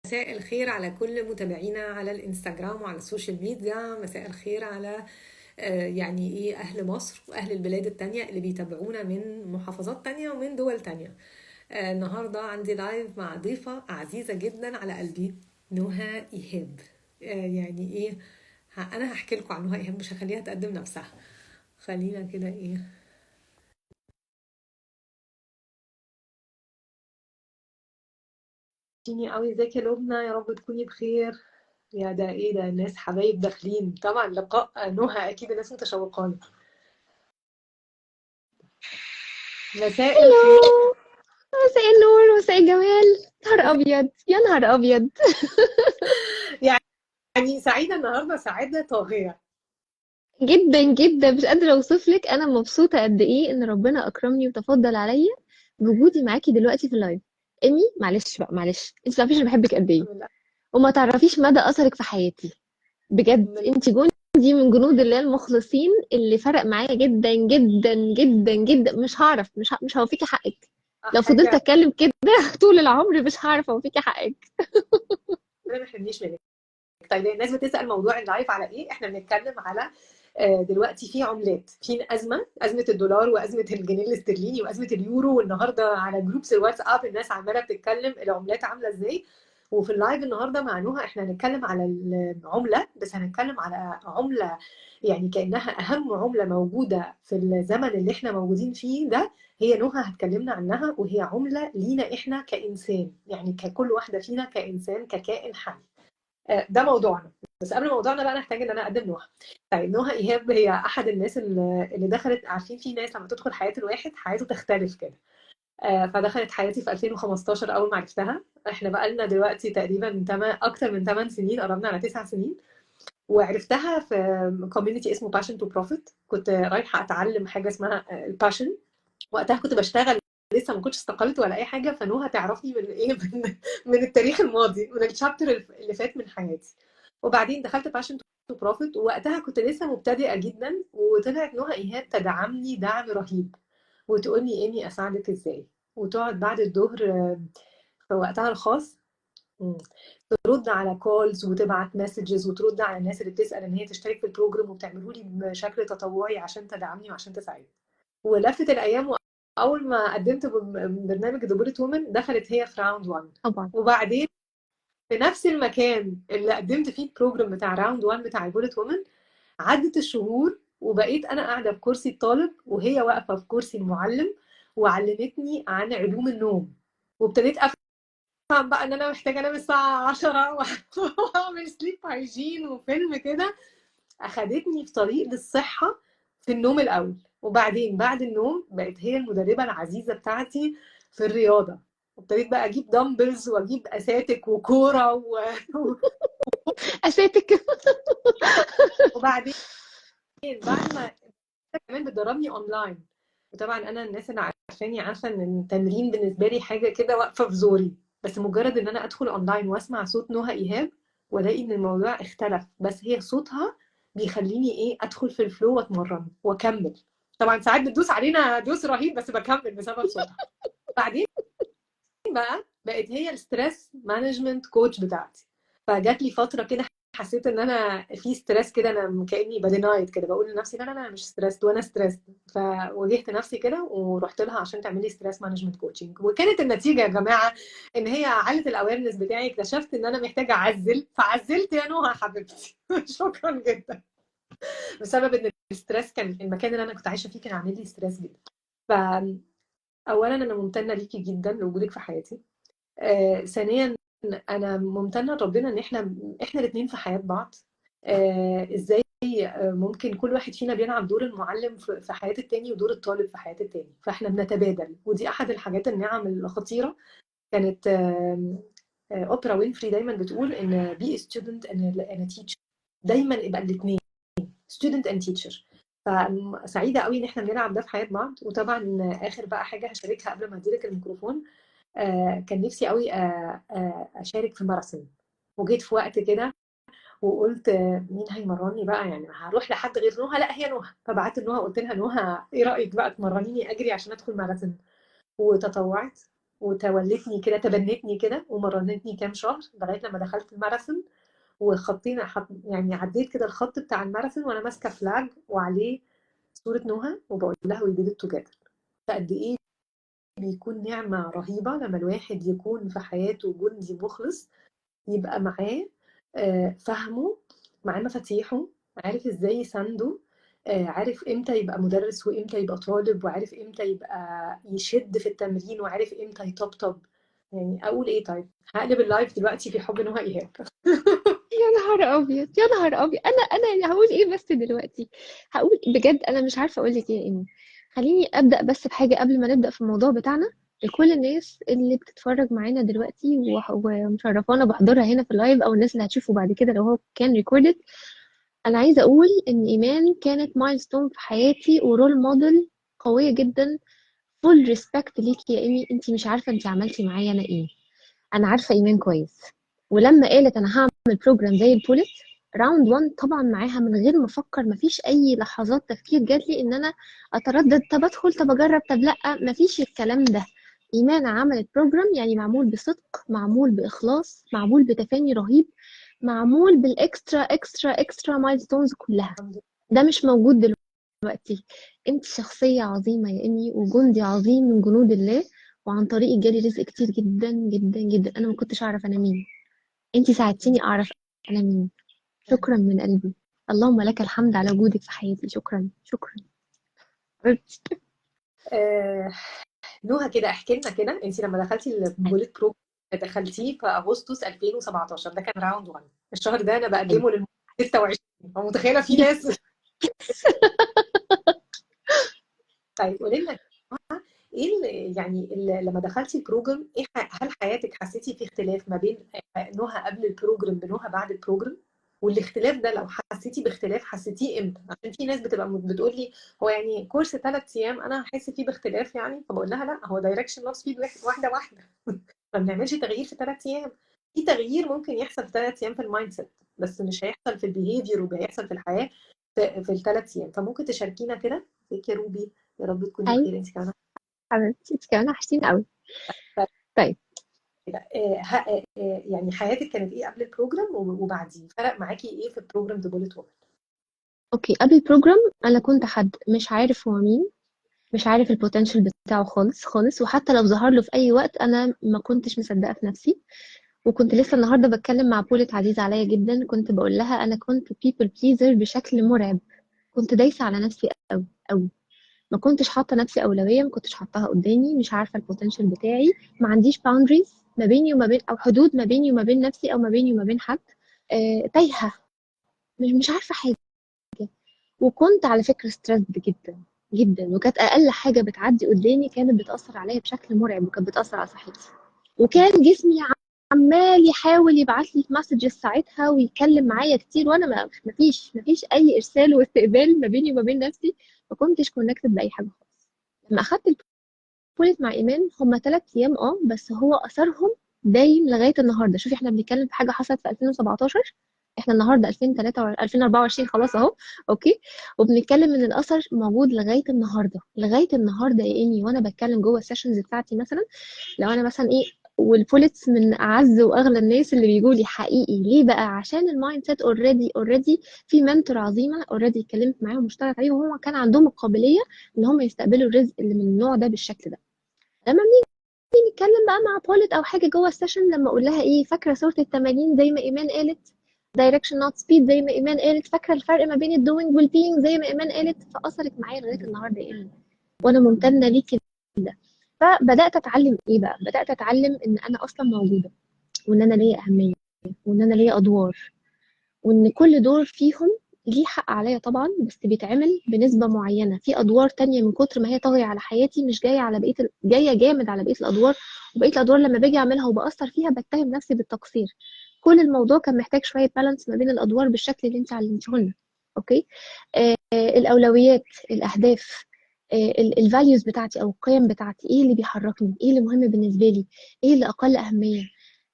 مساء الخير على كل متابعينا على الانستجرام وعلى السوشيال ميديا. مساء الخير على يعني ايه اهل مصر واهل البلاد التانية اللي بيتابعونا من محافظات تانية ومن دول تانية. النهاردة عندي لايف مع ضيفة عزيزة جدا على قلبي، نهى إيهاب. يعني ايه، انا هحكي لكم عن نهى إيهاب، مش هخليها تقدم نفسها. خلينا كده ايه. تيني قوي، ازيك يا لبنى؟ يا رب تكوني بخير. يا ده ايه ده، الناس حبايب داخلين طبعا لقاء نهى، اكيد الناس متشوقه له. مساء الخير. هلو. مساء النور، مساء الجمال. نهار ابيض يا نهار ابيض. يعني سعيده النهارده سعاده طاغيه. جدا جدا، مش قادره اوصف لك انا مبسوطه قد ايه ان ربنا اكرمني وتفضل عليا بوجودي معاكي دلوقتي في اللايف. ايمي، معلش بقى، معلش، انت ما تعرفيش انا بحبك قد ايه، من وما تعرفيش مدى اثرك في حياتي. بجد من انت جندي من جنود الله المخلصين اللي فرق معايا جدا جدا جدا جدا. مش هوفيكي حقك. لو فضلت حاجه. اتكلم كده طول العمر مش هعرف اوفيكي حقك. ربنا ما يحرمنيش منك. طيب الناس بتسال موضوع اللايف على ايه، احنا بنتكلم على دلوقتي في عملات، في ازمه الدولار وازمه الجنيه الاسترليني وازمه اليورو، والنهارده على جروبس الواتساب الناس عماله بتتكلم العملات عامله ازاي. وفي اللايف النهارده مع نهى احنا هنتكلم على العمله، بس هنتكلم على عمله يعني كانها اهم عمله موجوده في الزمن اللي احنا موجودين فيه ده. هي نهى هتكلمنا عنها، وهي عمله لينا احنا كانسان، يعني ككل واحده فينا كانسان ككائن حي. ده موضوعنا. بس قبل موضوعنا بقى نحتاج ان انا اقدم نهى. طيب نهى ايهاب هي احد الناس اللي دخلت، عارفين في ناس لما تدخل حياه الواحد حياته تختلف كده. فدخلت حياتي في 2015 اول ما عرفتها. احنا بقى لنا دلوقتي تقريبا اكتر من 8 سنين، قربنا على 9 سنين. وعرفتها في كوميونتي اسمه باشن تو بروفيت. كنت رايحه اتعلم حاجه اسمها الباشن. وقتها كنت بشتغل، لسه ما كنتش استقلت ولا اي حاجه، فنوها تعرفني من ايه من التاريخ الماضي، من الشابتر اللي فات من حياتي. وبعدين دخلت باشن تو بروفيت، ووقتها كنت لسه مبتدئه جدا، وطلعت نهى ايهاب تدعمني دعم رهيب، وتقول لي اني اساعدك ازاي. وتقعد بعد الظهر في وقتها الخاص، مم، ترد على كولز وتبعت مسجز وترد على الناس اللي بتسال ان هي تشترك في البروجرام، وبتعمله لي بشكل تطوعي عشان تدعمني وعشان تساعدني. ولفت الايام، واول ما قدمت برنامج ذا بوليت وومن دخلت هي في راوند 1. طبعا. وبعدين في نفس المكان اللي قدمت فيه البروجرام بتاع راوند 1 بتاع البوليت وومن، عدت الشهور وبقيت انا قاعده في كرسي الطالب وهي واقفه في كرسي المعلم، وعلمتني عن علوم النوم. وابتديت افهم بقى ان انا محتاجه انام الساعه 10 واعمل سليب هايجين وفيلم كده. اخدتني في طريق للصحة في النوم الأول، وبعدين بعد النوم بقت هي المدربة العزيزة بتاعتي في الرياضة. ابتديت بقى أجيب دمبلز وأجيب أساتك وكورة اساتك. وبعدين بعد ما كمان بتدربني أونلاين. وطبعا أنا الناس اللي عارفاني عارفة إن التمرين بالنسبة لي حاجة كده واقفة في زوري، بس مجرد إن أنا أدخل أونلاين وأسمع صوت نهى إيهاب والاقي ان الموضوع اختلف، بس هي صوتها بيخليني ايه ادخل في الفلو واتمرن واكمل. طبعا ساعات بتدوس علينا دوس رهيب بس بكمل بسبب صوتها. بعدين بقى بقت هي الستريس مانجمنت كوتش بتاعتي. فجات لي فتره كده حسيت ان انا في ستريس كده، انا كاني بدينايت كده بقول لنفسي لا لا لا أنا مش ستريسد وانا ستريسد. فواجهت نفسي كده ورحت لها عشان تعمل لي ستريس مانجمنت كوتشنج، وكانت النتيجه يا جماعه ان هي علت الاويرنس بتاعي. اكتشفت ان انا محتاجه اعزل، فعزلت يا نهى حبيبتي شكرا جدا. بسبب ان الستريس كان المكان اللي انا كنت عايشه فيه كان عامل لي ستريس جدا. فاولا انا ممتنه ليكي جدا لوجودك في حياتي. ثانيا انا ممتنه لربنا ان احنا الاثنين في حياه بعض. ازاي ممكن كل واحد فينا بيلعب دور المعلم في حياه التاني ودور الطالب في حياه التاني، فاحنا بنتبادل، ودي احد الحاجات النعم الخطيره. كانت اوبرا وينفري دايما بتقول ان بي ستودنت ان تيتشر. دايما يبقى الاثنين ستودنت اند تيتشر. فسعيده قوي ان احنا بنلعب ده في حياه بعض. وطبعا اخر بقى حاجه هشاركها قبل ما اديلك الميكروفون، كان نفسي قوي اشارك في ماراثون. وجيت في وقت كده وقلت مين هيمرني بقى، يعني هروح لحد غير نهى؟ لا هي نهى. فبعت لنهى قلت لها نهى ايه رايك بقى تمرنيني اجري عشان ادخل ماراثون؟ وتطوعت وتولتني كده، تبنتني كده ومرنتني كام شهر لغايه لما دخلت الماراثون. يعني عديت كده الخط بتاع الماراثون وانا ماسكه فلاج وعليه صوره نهى وبقول لها we did it together. فقد ايه بيكون نعمه رهيبه لما الواحد يكون في حياته جندي مخلص، يبقى معاه فهمه، معاه مفاتيحه، عارف ازاي يسنده، عارف امتى يبقى مدرس وامتى يبقى طالب، وعارف امتى يبقى يشد في التمرين، وعارف امتى يطبطب. يعني اقول ايه؟ طيب هقلب اللايف دلوقتي في حب نهى ايهاب. يا نهار ابيض، يا نهار ابيض، انا هقول ايه بس دلوقتي؟ هقول بجد انا مش عارفه اقول لك ايه يا ايمي. خليني ابدا بس بحاجه قبل ما نبدا في الموضوع بتاعنا. لكل الناس اللي بتتفرج معانا دلوقتي ومشرفانا بحضورها هنا في اللايف، او الناس اللي هتشوفه بعد كده لو هو كان ريكوردد، انا عايزه اقول ان ايمان كانت مايلستون في حياتي ورول موديل قويه جدا. فول ريسبكت ليكي يا ايمي، انت مش عارفه انت عملتي معايا انا ايه. انا عارفه ايمان كويس، ولما قالت انا هعمل بروجرام زي البوليت راوند 1، طبعا معاها من غير ما افكر، مفيش اي لحظات تفكير جات لي ان انا اتردد طب ادخل طب اجرب طب لا، مفيش الكلام ده. ايمان عملت بروجرام يعني معمول بصدق، معمول باخلاص، معمول بتفاني رهيب، معمول بالاكسترا اكسترا اكسترا مايلستونز كلها. ده مش موجود دلوقتي. انت شخصية عظيمة يا امي، وجندي عظيم من جنود الله، وعن طريقك جالي رزق كتير جدا جدا جدا. انا ما كنتش اعرف انا مين، انت ساعدتيني اعرف انا مين. شكرا من قلبي. اللهم لك الحمد على وجودك في حياتي. شكرا شكرا حبيبتي. آه، نهى كده احكي لنا كده، انت لما دخلتي البوليت برو دخلتيه في اغسطس 2017، ده كان راوند 1. الشهر ده انا ايوه. بقدمه لل 26، فمتخيله في يس. ناس. طيب قولي لنا ايه لما دخلتي البروجرام، ايه هل حياتك حسيتي في اختلاف ما بين نهى قبل البروجرام بنهى بعد البروجرام؟ والاختلاف ده لو حسيتي باختلاف حسيتيه امتى؟ عشان في ناس بتبقى بتقول لي هو يعني كورس 3 ايام انا هحس فيه باختلاف يعني، فبقول لها لا، هو دايركشن نوت سبيد، واحده واحده. ما بنعملش تغيير في 3 ايام. في تغيير ممكن يحصل في 3 ايام في المايند سيت، بس مش هيحصل في البيهيفير وبيحصل في الحياه في ال3 ايام. فممكن تشاركينا كده؟ ازيك يا روبي؟ يا رب تكوني ايوه بخير انت كمان. حبيبتي، انت كمان وحشتيني قوي. طيب. كده يعني حياتك كانت ايه قبل البروجرام وبعديه؟ فرق معاكي ايه في البروجرام ذا بوليت وومن؟ اوكي، قبل البروجرام انا كنت حد مش عارف هو مين، مش عارف البوتنشال بتاعه خالص خالص، وحتى لو ظهر له في اي وقت انا ما كنتش مصدقه في نفسي. وكنت لسه النهارده بتكلم مع بولت عزيزه عليا جدا، كنت بقول لها انا كنت people pleaser بشكل مرعب. كنت دايسه على نفسي قوي قوي، ما كنتش حاطه نفسي اولويه، ما كنتش حاطاها قدامي، مش عارفه البوتنشال بتاعي، ما عنديش باوندريز ما بيني وما بين، او حدود ما بيني وما بين نفسي، او ما بيني وما بين حد. تايهه، مش عارفه حاجه. وكنت على فكره ستريسد جدا جدا، وكانت اقل حاجه بتعدي قدامي كانت بتاثر عليا بشكل مرعب، وكانت بتاثر على صحتي. وكان جسمي عمال يحاول يبعت لي مسجز ساعتها ويتكلم معايا كتير، وانا ما فيش اي ارسال واستقبال ما بيني وما بين نفسي. ما كنتش كونكتد باي حاجه خالص. لما اخدت البوليت مع ايمان هم 3 ايام، بس هو اثرهم دايم لغايه النهارده. شوفي احنا بنتكلم في حاجه حصلت في 2017، احنا النهارده 2024 خلاص اهو. اوكي. وبنتكلم ان الاثر موجود لغايه النهارده، لغايه النهارده يا ايمي، وانا بتكلم جوه السيشنز بتاعتي مثلا. لو انا مثلا ايه، والبوليتس من اعز واغلى الناس اللي بيجوا لي حقيقي. ليه بقى؟ عشان المايند سيت اوريدي في منتور عظيمه اوريدي اتكلمت معاهم واشتغلت عليه، وهم كان عندهم القابليه ان هم يستقبلوا الرزق اللي من النوع ده بالشكل ده. لما بنيجي نتكلم بقى مع بوليت او حاجه جوه السيشن، لما اقول لها ايه، فاكره سوره التمانين زي ما ايمان قالت، دايركشن نوت سبيد زي ما ايمان قالت، فاكره الفرق ما بين الدوينج والبينج زي ما ايمان قالت، فاثرت معايا لغايه النهارده يا ايمان، وانا ممتنه ليكي. فبدات اتعلم ايه بقى، بدات اتعلم ان انا اصلا موجوده، وان انا ليا اهميه، وان انا ليا ادوار، وان كل دور فيهم ليه حق عليا طبعا، بس بيتعمل بنسبه معينه. في ادوار تانية من كتر ما هي طاغيه على حياتي مش جايه على جايه جامد على بقيه الادوار، وبقيه الادوار لما باجي اعملها وباثر فيها بتهم نفسي بالتقصير. كل الموضوع كان محتاج شويه بالانس ما بين الادوار بالشكل اللي انت علمتيه لنا. اوكي. الاولويات، الاهداف، الفاليوز بتاعتي او القيم بتاعتي، ايه اللي بيحركني، ايه اللي مهم بالنسبه لي، ايه اللي اقل اهميه.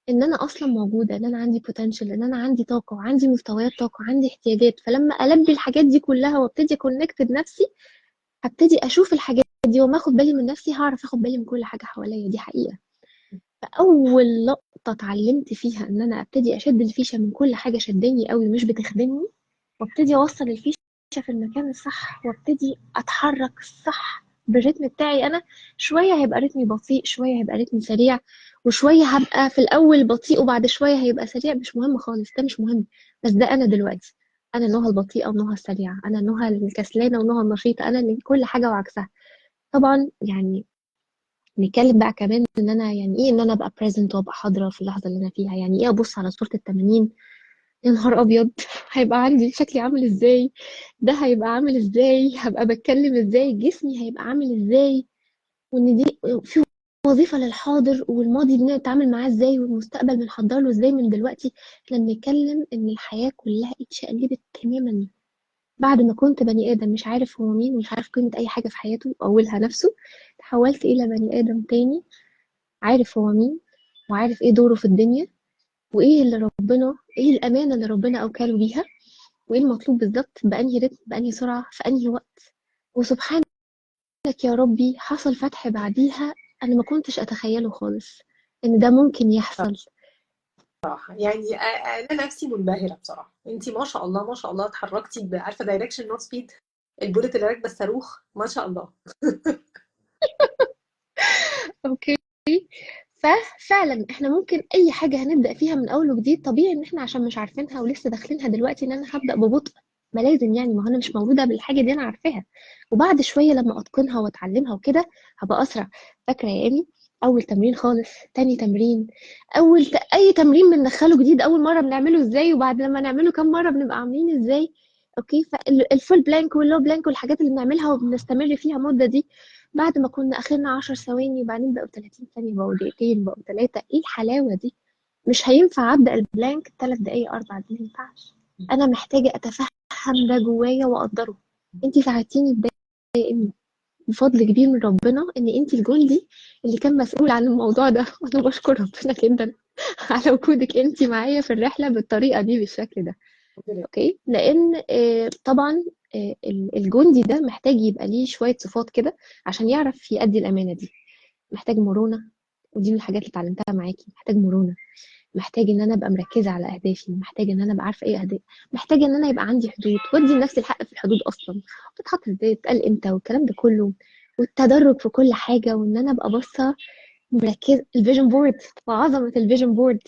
ان انا اصلا موجوده، ان انا عندي بوتنشال، ان انا عندي طاقه وعندي مستويات طاقه وعندي احتياجات. فلما البي الحاجات دي كلها وابتدي كونكت بنفسي، هبتدي اشوف الحاجات دي وما اخد بالي من نفسي، هعرف اخد بالي من كل حاجه حواليا. دي حقيقه. فاول لقطه اتعلمت فيها ان انا ابتدي اشد الفيشه من كل حاجه شداني قوي مش بتخدمني، وابتدي اوصل الفيشه في المكان الصح، وابتدي اتحرك صح بالريتم بتاعي انا. شويه هيبقى رتمي بطيء، شويه هيبقى رتمي سريع، وشويه هبقى في الاول بطيء وبعد شويه هيبقى سريع، مش مهم خالص، ده مش مهم. بس ده انا دلوقتي، انا نهى البطيئه ونهى السريعه، انا نهى الكسلانه ونهى النشيطه، انا اللي كل حاجه وعكسها. طبعا يعني نتكلم بقى كمان ان انا يعني ايه ان انا ابقى present وابقى حاضره في اللحظه اللي انا فيها. يعني ايه ابص على صوره ال80، يا نهار ابيض هيبقى عندي شكلي عامل ازاي، ده هيبقى عامل ازاي، هبقى بتكلم ازاي، جسمي هيبقى عامل ازاي، وان دي في وظيفه للحاضر والماضي بنتعامل معاه ازاي، والمستقبل بنحضر له ازاي من دلوقتي. احنا بنتكلم ان الحياه كلها اتشقلبت تماما بعد ما كنت بني ادم مش عارف هو مين ومش عارف قيمه اي حاجه في حياته اولها نفسه، تحولت الى بني ادم تاني عارف هو مين، وعارف ايه دوره في الدنيا، وايه اللي ربنا، ايه الامانه اللي ربنا اوكله بيها، وايه المطلوب بالظبط، بانهي رتم، بانهي سرعه، في انهي وقت. وسبحانك يا ربي حصل فتح بعديها انا ما كنتش اتخيله خالص ان ده ممكن يحصل. بصراحة يعني أنا نفسي منبهرة بصراحة. أنتي ما شاء الله ما شاء الله اتحركتي عارفة دايركشن نوت سبيد، البولت اللي راكبة الصاروخ ما شاء الله. اوكي. ففعلا احنا ممكن اي حاجه هنبدا فيها من اول وجديد، طبيعي ان احنا عشان مش عارفينها ولسه داخلينها دلوقتي ان انا هبدا ببطء. ما لازم يعني، ما هو انا مش مولوده بالحاجه دي، انا عارفاها. وبعد شويه لما اتقنها واتعلمها وكده هبقى اسرع. فاكره يا ايمي اول تمرين خالص، تاني تمرين، اي تمرين بندخله جديد اول مره بنعمله ازاي، وبعد لما نعمله كام مره بنبقى عاملين ازاي؟ اوكي. فالفول بلانك واللو بلانك والحاجات اللي بنعملها وبنستمر فيها مده دي، بعد ما كنا اخرنا 10 ثواني وبعدين بقوا 30 ثانيه، بقوا دقيقتين، بقوا ثلاثه، ايه الحلاوه دي؟ مش هينفع ابدا البلانك 3 دقايق 4 دقايق، ما ينفعش. انا محتاجه اتفهم ده جوايا واقدره. انتي ساعدتيني بدايه بفضل كبير من ربنا ان انتي الجندي اللي كان مسؤول عن الموضوع ده، وانا بشكر ربنا جدا على وجودك انتي معايا في الرحله بالطريقه دي بالشكل ده. اوكي. لان طبعا الجندي ده محتاج يبقى ليه شويه صفات كده عشان يعرف يأدي الامانه دي. محتاج مرونه، ودي من الحاجات اللي اتعلمتها معاكي. محتاج مرونه، محتاج ان انا ابقى مركزه على اهدافي، محتاج ان انا ابقى عارفه ايه اهدافي، محتاج ان انا يبقى عندي حدود وادي لنفسي الحق في الحدود اصلا، وتتحط ازاي، تتقال امتى، والكلام ده كله، والتدرج في كل حاجه، وان انا ابقى باصه مركزه. الفيجن بورد وعظمه الفيجن بورد.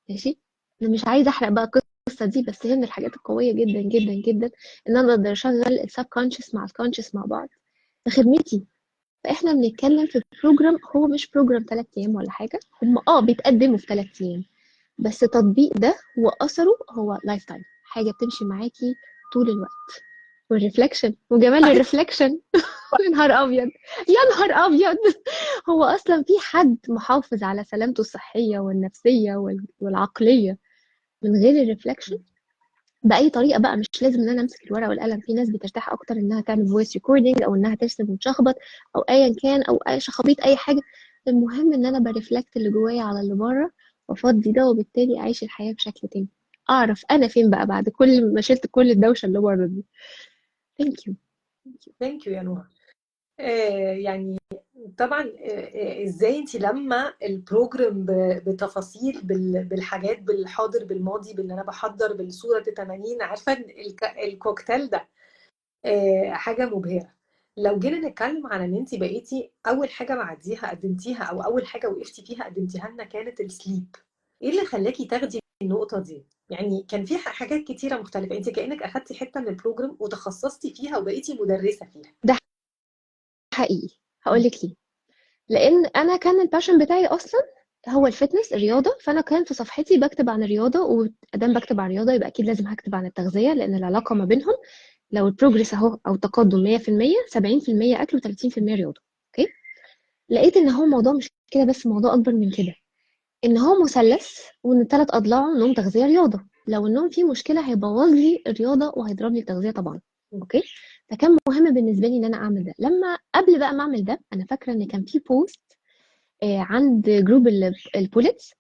ماشي. انا مش عايزه احرق بقى القصه دي، بس هي من الحاجات القويه جدا جدا جدا ان انا اقدر اشغل السب كونشس مع الكونشس مع بعض في خدمتي. فاحنا بنتكلم في بروجرام، هو مش بروجرام 3 ايام ولا حاجه، هم بيتقدموا في 3 ايام، بس تطبيق ده واثره هو لايف تايم، حاجه بتمشي معاكي طول الوقت. والريفلكشن وجمال صحيح. الريفلكشن يا نهار ابيض، يا نهار ابيض. هو اصلا في حد محافظ على سلامته الصحيه والنفسيه والعقليه من غير الريفلكشن باي طريقه بقى؟ مش لازم ان انا امسك الورقه والقلم. في ناس بترتاح اكتر انها تعمل فويس ريكوردنج، او انها ترسم وتشخبط، او ايا كان، او اي شخابيط اي حاجه. المهم ان انا برفلكت اللي جوايا على اللي بره، وافضي ده، وبالتالي اعيش الحياه بشكل تاني، اعرف انا فين بقى بعد كل ما شلت كل الدوشه اللي بره دي. ثانك يو. ثانك يو يا نهى. يعني طبعا ازاي انت لما البروجرام بتفاصيل بالحاجات بالحاضر بالماضي بان انا بحضر بالصوره 80، عارفه الكوكتيل ده حاجه مبهره. لو جينا نتكلم على ان انت بقيتي اول حاجه بعديها قدمتيها او اول حاجه وقفتي فيها قدمتيها لنا كانت السليب، ايه اللي خلاكي تاخدي النقطه دي؟ يعني كان في حاجات كتيره مختلفه، انت كانك اخدتي حته من البروجرام وتخصصتي فيها وبقيتي مدرسه فيها. ده حقيقي. هقول لك ليه. لان انا كان الباشن بتاعي اصلا هو الفتنس، الرياضه. فانا كان في صفحتي بكتب عن الرياضه، وادام بكتب عن الرياضه يبقى اكيد لازم هكتب عن التغذيه، لان العلاقه ما بينهم لو البروجرس اهو او تقدم 100%، 70% اكل و30% رياضه. اوكي. لقيت ان هو موضوع مش كده بس، موضوع اكبر من كده، ان هو مثلث، وان 3 اضلاعه نوم تغذيه رياضه. لو النوم فيه مشكله هيبوظ لي الرياضه وهيضرب لي التغذيه طبعا. اوكي. فكان مهم بالنسبه لي ان انا اعمل ده. لما قبل بقى ما اعمل ده، انا فاكره ان كان في بوست عند جروب البوليتس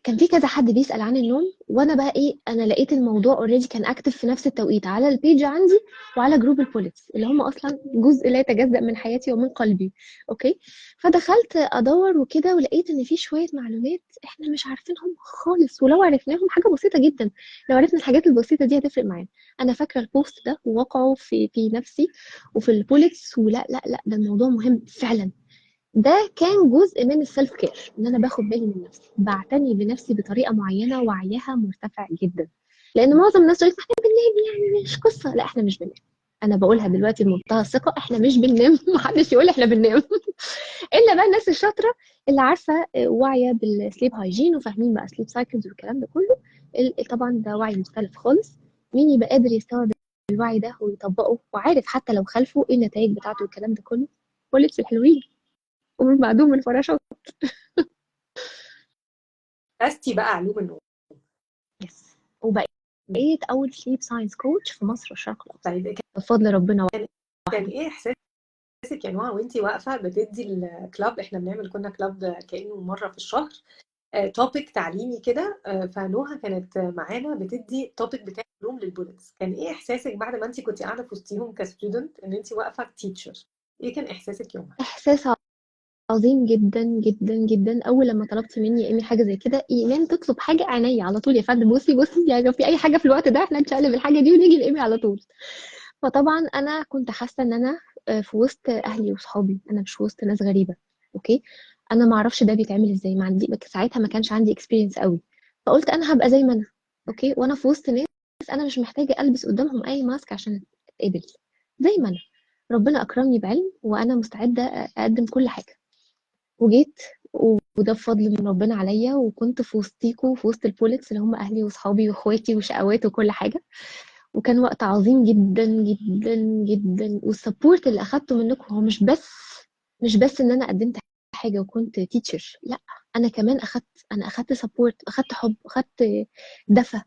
كان في كذا حد بيسأل عن النوم، وانا بقى ايه، انا لقيت الموضوع اوريدي كان اكتف في نفس التوقيت على البيج عندي وعلى جروب البوليتس اللي هم اصلا جزء لا يتجزأ من حياتي ومن قلبي. اوكي. فدخلت ادور وكده ولقيت ان في شويه معلومات احنا مش عارفينهم خالص، ولو عرفناهم حاجه بسيطه جدا، لو عرفنا الحاجات البسيطه دي هتفرق معانا. انا فاكره البوست ده ووقعه في نفسي وفي البوليتس، ولا لا لا ده الموضوع مهم فعلا. ده كان جزء من السيلف كير، ان انا باخد بالي من نفسي، بعتني بنفسي بطريقه معينه وعيها مرتفع جدا. لان معظم الناس تقول لك احنا بننام يعني مش قصه، لا احنا مش بننام. انا بقولها دلوقتي بمنتهى الثقه، احنا مش بننام محدش يقول احنا بننام الا بقى الناس الشاطره اللي عارفه واعيه بالسليب هايجين وفاهمين بقى سليب سايكلز والكلام ده كله. طبعا ده وعي مختلف خالص. مين يبقى قادر يستوعب الوعي ده ويطبقه وعارف حتى لو خالفه ايه النتائج بتاعته والكلام ده كله؟ بوليتس الحلوين ومن بعدهم الفراشات. درستي بقى علوم النوم؟ يس. وبقيت اول سليب ساينس كوتش في مصر والشرق الاوسط طيب بفضل ربنا كان وحده. ايه احساسك يا نوع وانتي واقفه بتدي الكلاب؟ احنا بنعمل كنا كلاب كانه مره في الشهر، توبيك تعليمي كده، فنوها كانت معانا بتدي توبيك بتاع علوم للبوليتس. كان ايه احساسك بعد ما انت كنت قاعده في وسطيهم كستودنت ان انت واقفه تيتشر؟ ايه كان احساسك يومها؟ احساس عظيم جدا جدا جدا. اول لما طلبت مني يا ايمي حاجه زي كده، ايمان تطلب حاجه عينيا على طول، يا فندم بصي بصي يعني لو في اي حاجه في الوقت ده احنا نشقلب الحاجه دي ونيجي لايمي على طول. فطبعا انا كنت حاسه ان انا في وسط اهلي وصحابي، انا مش في وسط ناس غريبه. اوكي. انا ما اعرفش ده بيتعمل ازاي، ما عندي ساعتها ما كانش عندي اكسبيرينس قوي. فقلت انا هبقى زي ما انا. اوكي. وانا في وسط ناس انا مش محتاجه البس قدامهم اي ماسك عشان اتقبل زي ما انا. ربنا اكرمني بعلم وانا مستعده اقدم كل حاجه. وجيت، وده بفضل من ربنا عليا، وكنت في وسطيكوا في وسط البوليتس اللي هم اهلي واصحابي واخواتي وشقوات وكل حاجه. وكان وقت عظيم جدا جدا جدا. والسبورت اللي اخدته منكم هو مش بس ان انا قدمت حاجه وكنت تيتشر، لا، انا كمان اخدت سبورت، اخدت حب، اخدت دفى،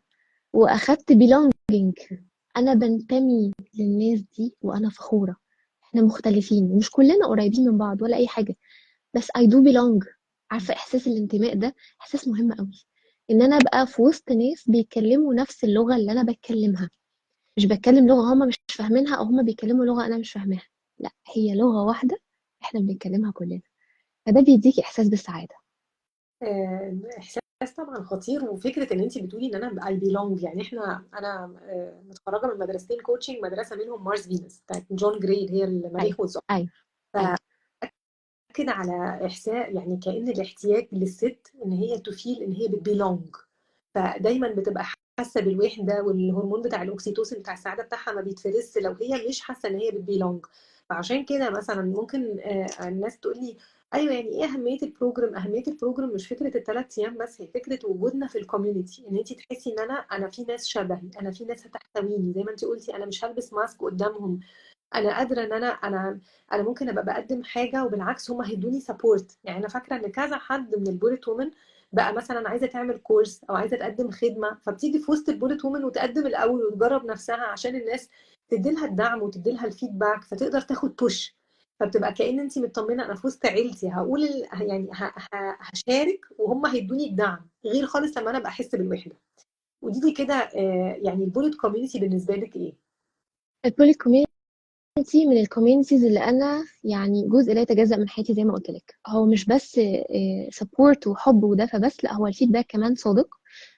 واخدت belonging. انا بنتمي للناس دي وانا فخوره. احنا مختلفين ومش كلنا قريبين من بعض ولا اي حاجه، بس I do belong. عارفة إحساس الانتماء ده إحساس مهم قوي، إن أنا أبقى في وسط ناس بيتكلموا نفس اللغة اللي أنا بتكلمها. مش بتكلم لغة هما مش فاهمينها أو هما بيتكلموا لغة أنا مش فاهماها، لا، هي لغة واحدة إحنا بنتكلمها كلنا. فده بيديكي إحساس بالسعادة. احساس طبعا خطير. وفكره ان انت بتقولي ان انا اي بيلونج، يعني انا متخرجه من مدرستين كوتشنج، مدرسه منهم مارس فينس بتاعت جون جراي اللي هي أيوه المريخ والزهر. أيوه أيوه. كده على احساس يعني كأن الاحتياج للست ان هي تفيل ان هي بتبيلونج، فدايما بتبقى حاسه بالوحده، والهرمون بتاع الاكسيتوسين بتاع السعاده بتاعها ما بيتفرزش لو هي مش حاسه ان هي بتبيلونج. فعشان كده مثلا ممكن الناس تقول لي ايوه يعني ايه اهميه البروجرام؟ اهميه البروجرام مش فكره الثلاث ايام بس، هي فكره وجودنا في الكوميونتي، ان انت تحسي ان انا في ناس شبهي، انا في ناس هتحتويني زي ما انت قلتي، انا مش هلبس ماسك قدامهم، انا قادره ان انا ممكن ابقى بقدم حاجه وبالعكس هم هيدوني سبورت. يعني انا فاكره ان كذا حد من البوليت وومن بقى مثلا عايزه تعمل كورس او عايزه تقدم خدمه، فبتيجي في وسط البوليت وومن وتقدم الاول وتجرب نفسها عشان الناس تدي لها الدعم وتدي لها الفيدباك فتقدر تاخد بوش. فبتبقى كأن انت مطمنه انا في وسط عيلتي، هقول يعني هشارك وهم هيدوني الدعم، غير خالص لما انا ابقى احس بالوحده. ودي كده يعني البوليت كوميونتي بالنسبه لك ايه؟ البولي كوميونتي من الكوميونيتيز اللي أنا يعني جزء لا يتجزأ من حياتي زي ما قلت لك. هو مش بس سبورت وحب ودفى بس، لا، هو الفيدباك كمان صادق.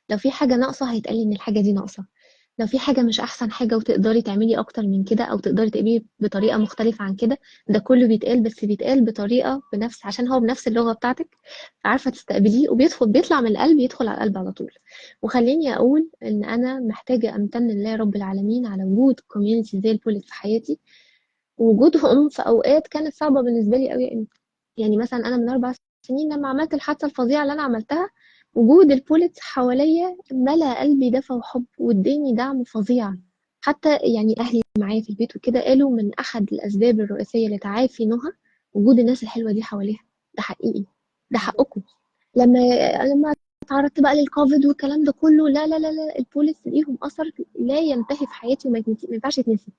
لو في حاجة ناقصة هيتقال لي إن الحاجة دي ناقصة. لو في حاجة مش أحسن حاجة وتقدري تعملي أكتر من كده أو تقدري تقبلي بطريقة مختلفة عن كده، ده كله بيتقال، بس بيتقال بطريقة بنفس، عشان هو بنفس اللغة بتاعتك، عارفة تستقبليه وبيدخل بيطلع من القلب يدخل على القلب على طول. وخليني أقول إن أنا محتاجة أمتن لله رب العالمين على وجود كوميونيتي زي البوليت في حياتي، ووجودهم في أوقات كانت صعبة بالنسبة لي قوي. يعني مثلا أنا من 4 سنين لما عملت الحادثة الفظيعة اللي أنا عملتها، وجود البوليتس حواليا ملأ قلبي دفى وحب واداني دعم فظيع. حتى يعني أهلي معايا في البيت وكده قالوا من أحد الأسباب الرئيسية لتعافي نهى وجود الناس الحلوة دي حواليها. ده حقيقي، ده حقكم. لما لما تعرضت بقى للكوفيد والكلام ده كله، لا لا لا لا، البوليس ليهم أثر لا ينتهي في حياتي وما ينفعش يتنسي.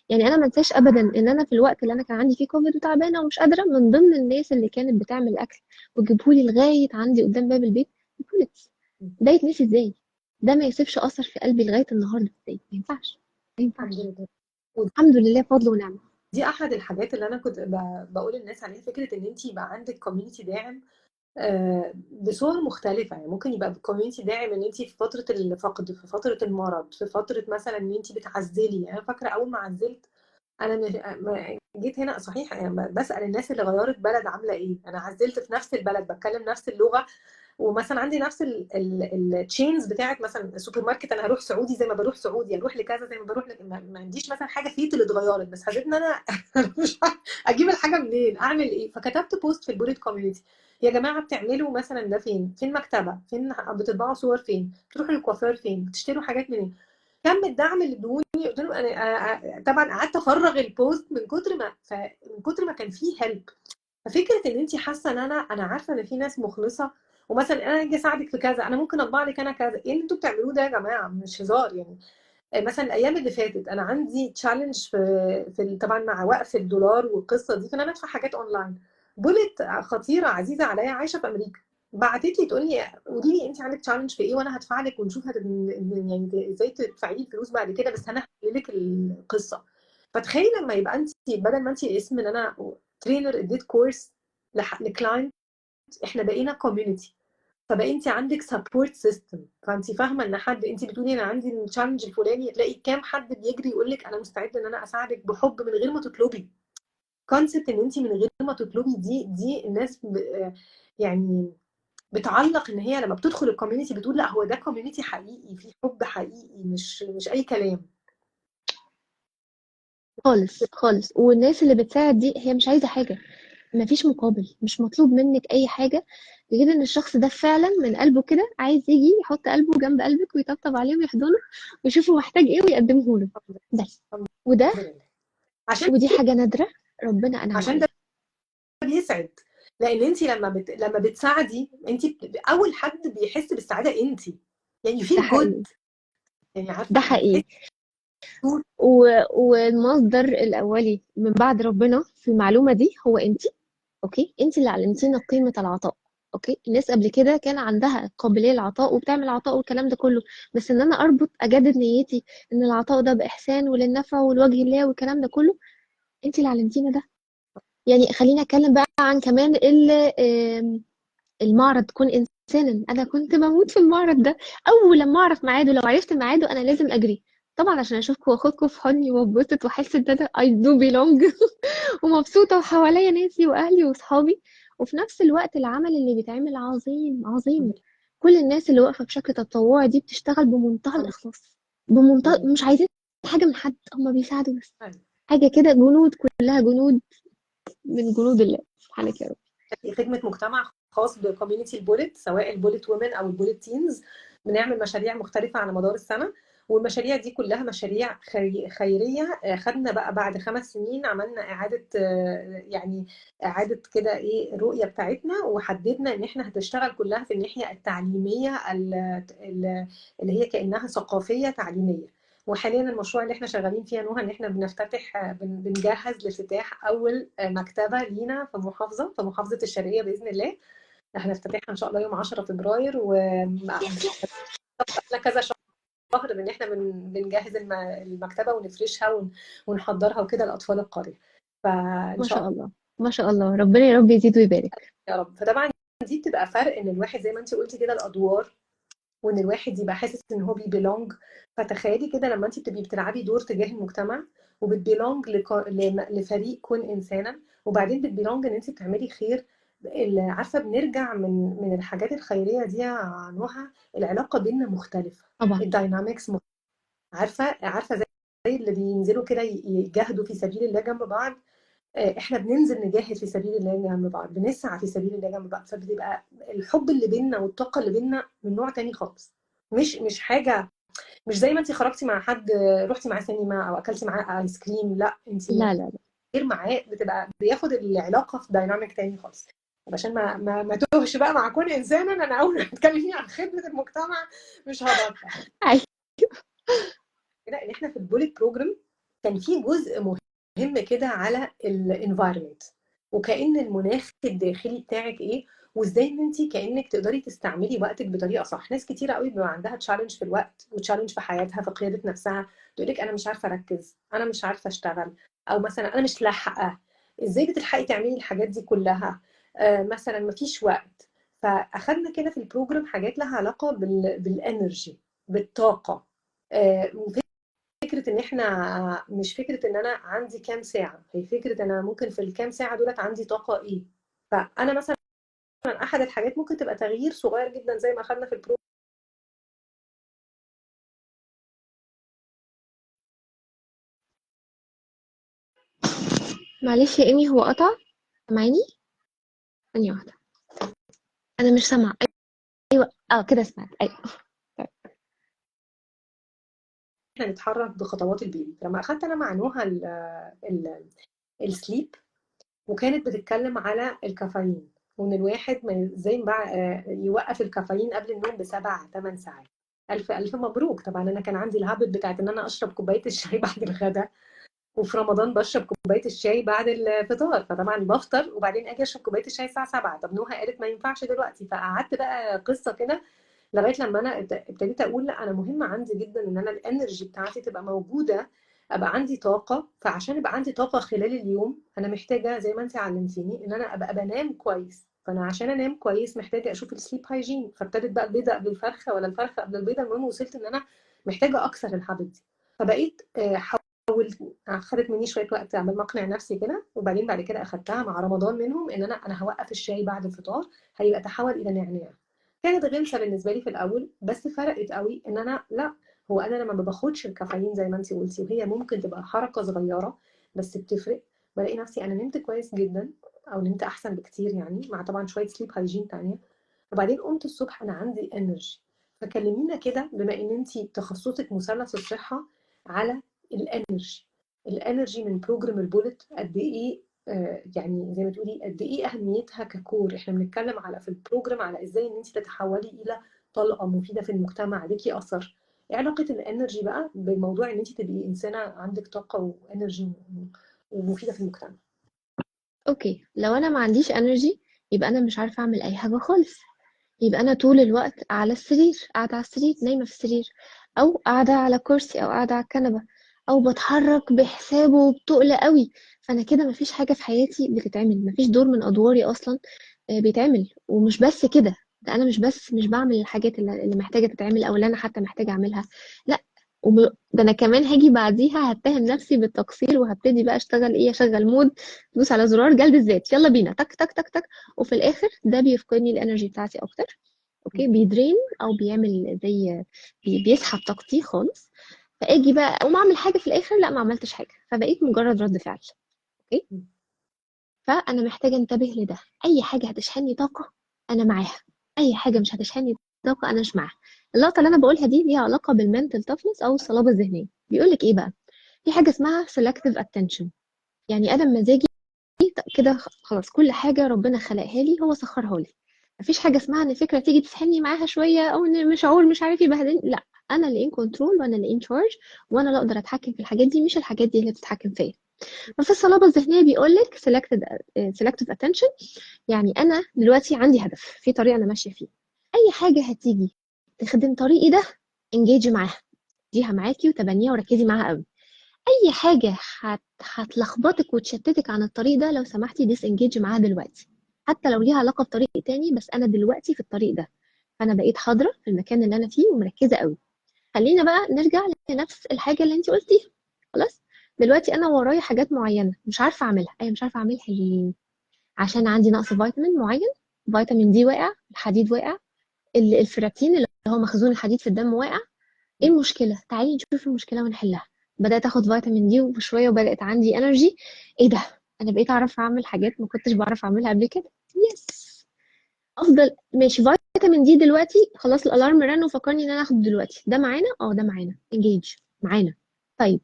يعني انا ما انساش ابدا ان انا في الوقت اللي انا كان عندي فيه كوفيد وتعبانه ومش قادره، من ضمن الناس اللي كانت بتعمل اكل وتجيبهولي لغايه عندي قدام باب البيت bullets. ده يتنسي ازاي؟ ده ما يسيبش اثر في قلبي لغايه النهارده ازاي؟ ما ينفعش، ما الحمد ينفعش. لله. الحمد لله فضل ونعمه. ودي احد الحاجات اللي انا كنت بقول للناس عليها، فكره ان انت يبقى عندك كوميونتي داعم بصور مختلفة. يعني ممكن يبقى كوميونتي داعم ان انت في فترة الفقد، في فترة المرض، في فترة مثلا ان انت بتعزلي. يعني انا فاكرة اول ما عزلت، انا جيت هنا صحيح، يعني بسأل الناس اللي غيرت بلد عاملة ايه. انا عزلت في نفس البلد، بتكلم نفس اللغة، ومثلا عندي نفس التشينز بتاعت مثلا السوبر ماركت. انا هروح سعودي زي ما بروح سعودي، اروح لكذا زي ما بروح ما عنديش مثلا حاجه فيت اللي اتغيرت، بس حسيت ان انا مش عارفة اجيب الحاجه منين، اعمل ايه. فكتبت بوست في البوليت كوميونتي: يا جماعه بتعملوا مثلا ده فين؟ فين مكتبه؟ فين بتطبعوا صور؟ فين بتروحوا الكوافير؟ فين بتشتروا حاجات منين؟ كم الدعم اللي ادوني. قلت لهم انا طبعا قعدت افرغ البوست من كتر ما من كتر ما كان فيه هيلب. ففكره ان انت حاسه ان انا عارفه ان في ناس مخلصه، ومثلا انا اجي اساعدك في كذا، انا ممكن اطبع لك انا كذا. ايه اللي انتوا بتعملوه ده يا جماعه؟ مش هزار يعني. مثلا الايام اللي فاتت انا عندي تشالنج طبعا مع وقف الدولار والقصه دي، فانا بدفع حاجات اونلاين. بولت خطيره عزيزه عليا عايشه في امريكا، بعتت لي تقول لي: قولي لي انت عندك تشالنج في ايه وانا هدفع لك، ونشوف يعني ازاي تدفعي لي الفلوس بعد كده، بس انا هحكي لك القصه. فتخيلي لما يبقى انت بدل ما انت اسم ان انا ترينر اديت كورس لكلاينت، احنا بقينا كوميونتي. فبقى انت عندك سبورت سيستم، فانت فاهمه ان حد، انت بتقولي انا عندي التشالنج الفلاني، تلاقي كام حد بيجري يقول لك انا مستعد ان انا اساعدك بحب من غير ما تطلبي. كونسبت ان انت من غير ما تطلبي، دي الناس يعني بتعلق ان هي لما بتدخل الكوميونتي بتقول لا هو ده كوميونتي حقيقي، فيه حب حقيقي، مش اي كلام. خالص خالص. والناس اللي بتساعد دي هي مش عايزه حاجه، مفيش مقابل، مش مطلوب منك اي حاجه غير ان الشخص ده فعلا من قلبه كده عايز يجي يحط قلبه جنب قلبك ويطبطب عليه ويحضنه ويشوف هو محتاج ايه ويقدمه له. بس. وده، الحمد لله. عشان ودي حاجه نادره ربنا انعم عشان ده عليها. بيسعد. لان انت لما بتساعدي، انت اول حد بيحس بالسعاده انت، يعني you ده feel good. حقيقي. يعني ده عارفه بتحسي حقيقي. والمصدر الاولي من بعد ربنا في المعلومه دي هو انت. اوكي، انت اللي علمتينا قيمة العطاء. اوكي، الناس قبل كده كان عندها قابلية للعطاء وبتعمل عطاء والكلام ده كله، بس ان انا اربط اجدد نيتي ان العطاء ده باحسان وللنفع ولوجه الله والكلام ده كله، انت اللي علمتينا ده. يعني خليني اتكلم بقى عن كمان المعرض كن انسانا. انا كنت بموت في المعرض ده. اول لما اعرف ميعاده، لو عرفت ميعاده انا لازم اجري طبعا عشان اشوفكم واخدكم في حضني واتبسط واحس ان انا I do belong ومبسوطة وحواليا ناسي وأهلي وصحابي. وفي نفس الوقت العمل اللي بيتعمل عظيم عظيم. كل الناس اللي واقفة بشكل تطوعي دي بتشتغل بمنتهى الحمد الإخلاص، بمنتهى، لله. مش عايزين حاجة من حد، هما بيساعدوا بس. حاجة كده جنود، كلها جنود من جنود الله سبحانك يا رب. خدمة مجتمع خاص بكوميونتي البوليت، سواء البوليت وومن او البوليت تينز. بنعمل مشاريع مختلفة على مدار السنة، والمشاريع دي كلها مشاريع خيرية. خدنا بقى بعد 5 سنين عملنا إعادة، يعني إعادة كده إيه الرؤية بتاعتنا، وحددنا إن إحنا هتشتغل كلها في الناحية التعليمية اللي هي كأنها ثقافية تعليمية. وحاليا المشروع اللي احنا شغالين فيه يا نهى ان احنا بنفتتح، بنجهز لافتتاح اول مكتبه لينا في محافظه الشرقيه باذن الله. هنفتتحها ان شاء الله يوم 10 فبراير، وبقالنا كذا شهر بان احنا بنجهز المكتبه ونفرشها ونحضرها وكده لاطفال القريه. فان ما شاء شاء الله، ما شاء الله، ربنا يا رب يزيد ويبارك. الله يا رب. فطبعا دي بتبقى فرق ان الواحد زي ما انت قلتي كده الادوار، وان الواحد يبقى حاسس ان هو بيبيلونج. فتخيلي كده لما انت بتبقي بتلعبي دور تجاه المجتمع، وبتبيلونج لفريق كون انسانا، وبعدين بتبيلونج ان انت بتعملي خير. عارفه بنرجع من الحاجات الخيريه دي يا نهى، العلاقه بيننا مختلفه، طبعا. الداينامكس مختلفة. عارفه زي اللي بينزلوا كده يجاهدوا في سبيل الله جنب بعض. احنا بننزل نجاهد في سبيل الله جنب بعض، بنسعى في سبيل الله جنب بعض، فبتبقى الحب اللي بيننا والطاقه اللي بيننا من نوع تاني خالص. مش حاجه، مش زي ما انت خرجتي مع حد، رحتي معاه سينما او اكلتي معاه ايس كريم. لا، انت لا لا لا. غير معاه بتبقى بياخد العلاقه في دايناميك تاني خالص. عشان ما توهش بقى مع كون انسانا، انا اول ما تتكلمي عن خدمه المجتمع مش هبطل عايز. كده. ان احنا في البوليت بروجرام كان في جزء مهم كده على الانفايرمنت، وكأن المناخ الداخلي بتاعك ايه، وازاي ان انت كانك تقدري تستعملي وقتك بطريقه صح. ناس كتيره قوي بيبقى عندها تشالنج في الوقت وتشالنج في حياتها في قياده نفسها، تقول لك انا مش عارفه اركز، انا مش عارفه اشتغل، او مثلا انا مش لاحقه. ازاي بتلحقي تعملي الحاجات دي كلها؟ مثلا مفيش وقت. فاخدنا كده في البروجرام حاجات لها علاقه بالانرجي، بالطاقه. وفكره ان احنا مش فكره ان انا عندي كام ساعه، هي فكره انا ممكن في الكام ساعه دولت عندي طاقه ايه. فانا مثلا احد الحاجات ممكن تبقى تغيير صغير جدا زي ما اخدنا في البروجرام. معلش يا ايمي، هو قطع. سامعيني؟ ثانية واحدة. انا مش سامعة. ايوه، كده سمعت. ايوه. طيب. احنا نتحرك بخطوات البيبي. لما اخدت انا مع نوها السليب، وكانت بتتكلم على الكافيين، وان الواحد ما زي بقى يوقف الكافيين قبل النوم بسبع ثمان ساعات. الف الف مبروك. طبعا انا كان عندي الهابت بتاعت ان انا اشرب كوبايه الشاي بعد الغداء، وفي رمضان بشرب كوبايه الشاي بعد الفطار، فطبعا بفطر وبعدين اجي اشرب كوبايه الشاي الساعه 7. طب نوها قالت ما ينفعش دلوقتي، فقعدت بقى قصه كده لغايه لما انا ابتديت اقول لا، انا مهم عندي جدا ان انا الانرجي بتاعتي تبقى موجوده، ابقى عندي طاقه. فعشان يبقى عندي طاقه خلال اليوم انا محتاجه زي ما انت علمتيني ان انا ابقى بنام كويس. فانا عشان انام كويس محتاجه اشوف السليب هايجين. فابتدت بقى البيضه قبل الفرخه ولا الفرخه قبل البيضه، المهم وصلت ان انا محتاجه اكسر الحابت دي. فبقيت حاولت، خدت مني شويه وقت عمال ما اقنع نفسي كده، وبعدين بعد كده اخدتها مع رمضان منهم ان انا هوقف الشاي بعد الفطار، هيبقى تحول الى نعناع. كانت غلسه بالنسبه لي في الاول، بس فرقت قوي ان انا لا، هو انا لما ما باخدش الكافيين زي ما انت قلتي، وهي ممكن تبقى حركه صغيره بس بتفرق، بلاقي نفسي انا نمت كويس جدا، او نمت احسن بكتير يعني، مع طبعا شويه سليب هايجين تانية. وبعدين قمت الصبح انا عندي انرجي. فكلمينا كده بما ان انت تخصصك مثلث الصحه، على الانرجي. الانرجي من بروجرام البولت قد ايه؟ يعني زي ما تقولي قد ايه اهميتها ككور. احنا بنتكلم على في البروجرام على ازاي ان انت تتحولي الى طلقه مفيده في المجتمع، ليكي اثر. ايه علاقه الانرجي بقى بموضوع ان انت تبقي انسانه عندك طاقه وانرجي ومفيده في المجتمع؟ اوكي، لو انا ما عنديش انرجي يبقى انا مش عارفة اعمل اي حاجة خالص. يبقى انا طول الوقت على السرير، قاعدة على السرير، نايمة في السرير، او قاعدة على كرسي، او قاعدة على الكنبة، او بتحرك بحسابه وبتقل قوي. فانا كده مفيش حاجة في حياتي بتتعمل، مفيش دور من ادواري اصلا بيتعمل. ومش بس كده، ده انا مش بعمل الحاجات اللي محتاجة تتعمل او اللي انا حتى محتاجة اعملها. لا، ده انا كمان هاجي بعديها هتهم نفسي بالتقصير، وهبتدي بقى اشتغل ايه، اشغل مود، دوس على زرار جلد الذات، يلا بينا، تك تك تك تك. وفي الاخر ده بيفقدني الانرجي بتاعتي اكتر. اوكي، بيدرين او بيعمل زي بيسحب طاقتي خالص. فاجي بقى اقوم اعمل حاجه في الاخر، لا ما عملتش حاجه، فبقيت مجرد رد فعل. اوكي. فانا محتاجه انتبه لده. اي حاجه هتشحنني طاقه انا معاها، اي حاجه مش هتشحنني طاقه انا مش معاها. اللقطه اللي انا بقولها دي ليها علاقه بالمنتل توفنس او الصلابه الذهنيه. بيقول لك ايه بقى؟ في حاجه اسمها selective attention. يعني انا مزاجي كده خلاص، كل حاجة ربنا خلقها لي هو سخرها لي. مفيش حاجة اسمها ان فكرة تيجي تسحلني معاها شوية، او ان مش عول مش عارف يبهدلني. لا، انا اللي ان كنترول، وانا اللي ان شارج، وانا اللي اقدر اتحكم في الحاجات دي، مش الحاجات دي اللي بتتحكم فيا. ففي الصلابة الذهنية بيقول لك selective attention. يعني انا دلوقتي عندي هدف في طريق انا ماشية فيه، اي حاجة هتيجي تخدم طريقي ده انجيجي معاها، ديها معاكي وتبنيها وركزي معاها قوي. اي حاجه هتلخبطك وتشتتك عن الطريق ده، لو سمحتي ديس انجيج معاها دلوقتي، حتى لو ليها علاقه بطريق تاني، بس انا دلوقتي في الطريق ده، فانا بقيت حاضره في المكان اللي انا فيه ومركزه قوي. خلينا بقى نرجع لنفس الحاجه اللي انت قلتيها. خلاص، دلوقتي انا ورايا حاجات معينه مش عارفه اعملها. ايوه، مش عارفه اعملها ليه؟ عشان عندي نقص فيتامين معين، فيتامين دي واقع، الحديد واقع، الفيراتين اللي هو مخزون الحديد في الدم واقع. ايه المشكلة؟ تعالي نشوف المشكلة ونحلها. بدأت اخد فيتامين دي وبشوية وبدأت عندي انرجي. ايه ده؟ انا بقيت اعرف اعمل حاجات ما كنتش بعرف اعملها قبل كده. يس. افضل ماشي. فيتامين دي دلوقتي خلاص، الالارم رن وفكرني ان انا اخده دلوقتي. ده معانا، ده معانا، انجيج معانا. طيب،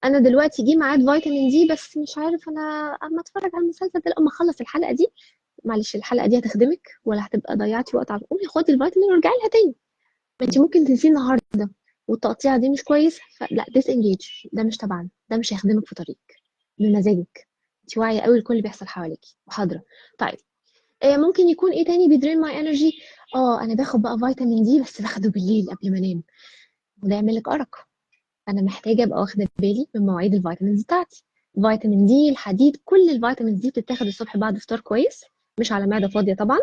انا دلوقتي جه ميعاد فيتامين دي، بس مش عارف انا اما اتفرج على المسلسل ده، اما اخلص الحلقة دي. معلش، الحلقة دي هتخدمك ولا هتبقى ضيعتي وقت على قومي خدي الفيتامين وارجعي لها تاني؟ ما انت ممكن تنسيه النهارده، والتقطيعه دي مش كويس، فلا، ديس انجيج. ده مش تبعنا، ده مش هيخدمك في طريقك بمزاجك. انت واعيه قوي لكل اللي بيحصل حواليكي وحاضره. طيب، ممكن يكون ايه تاني بيدرين ماي انرجي؟ انا باخد بقى فيتامين دي، بس باخده بالليل قبل ما انام، وده يعمل لك ارق. انا محتاجه ابقى واخده بالي من مواعيد الفيتامينز بتاعتي. فيتامين دي، الحديد، كل الفيتامينز دي بتتاخد الصبح بعد فطار كويس، مش على معده فاضيه طبعا.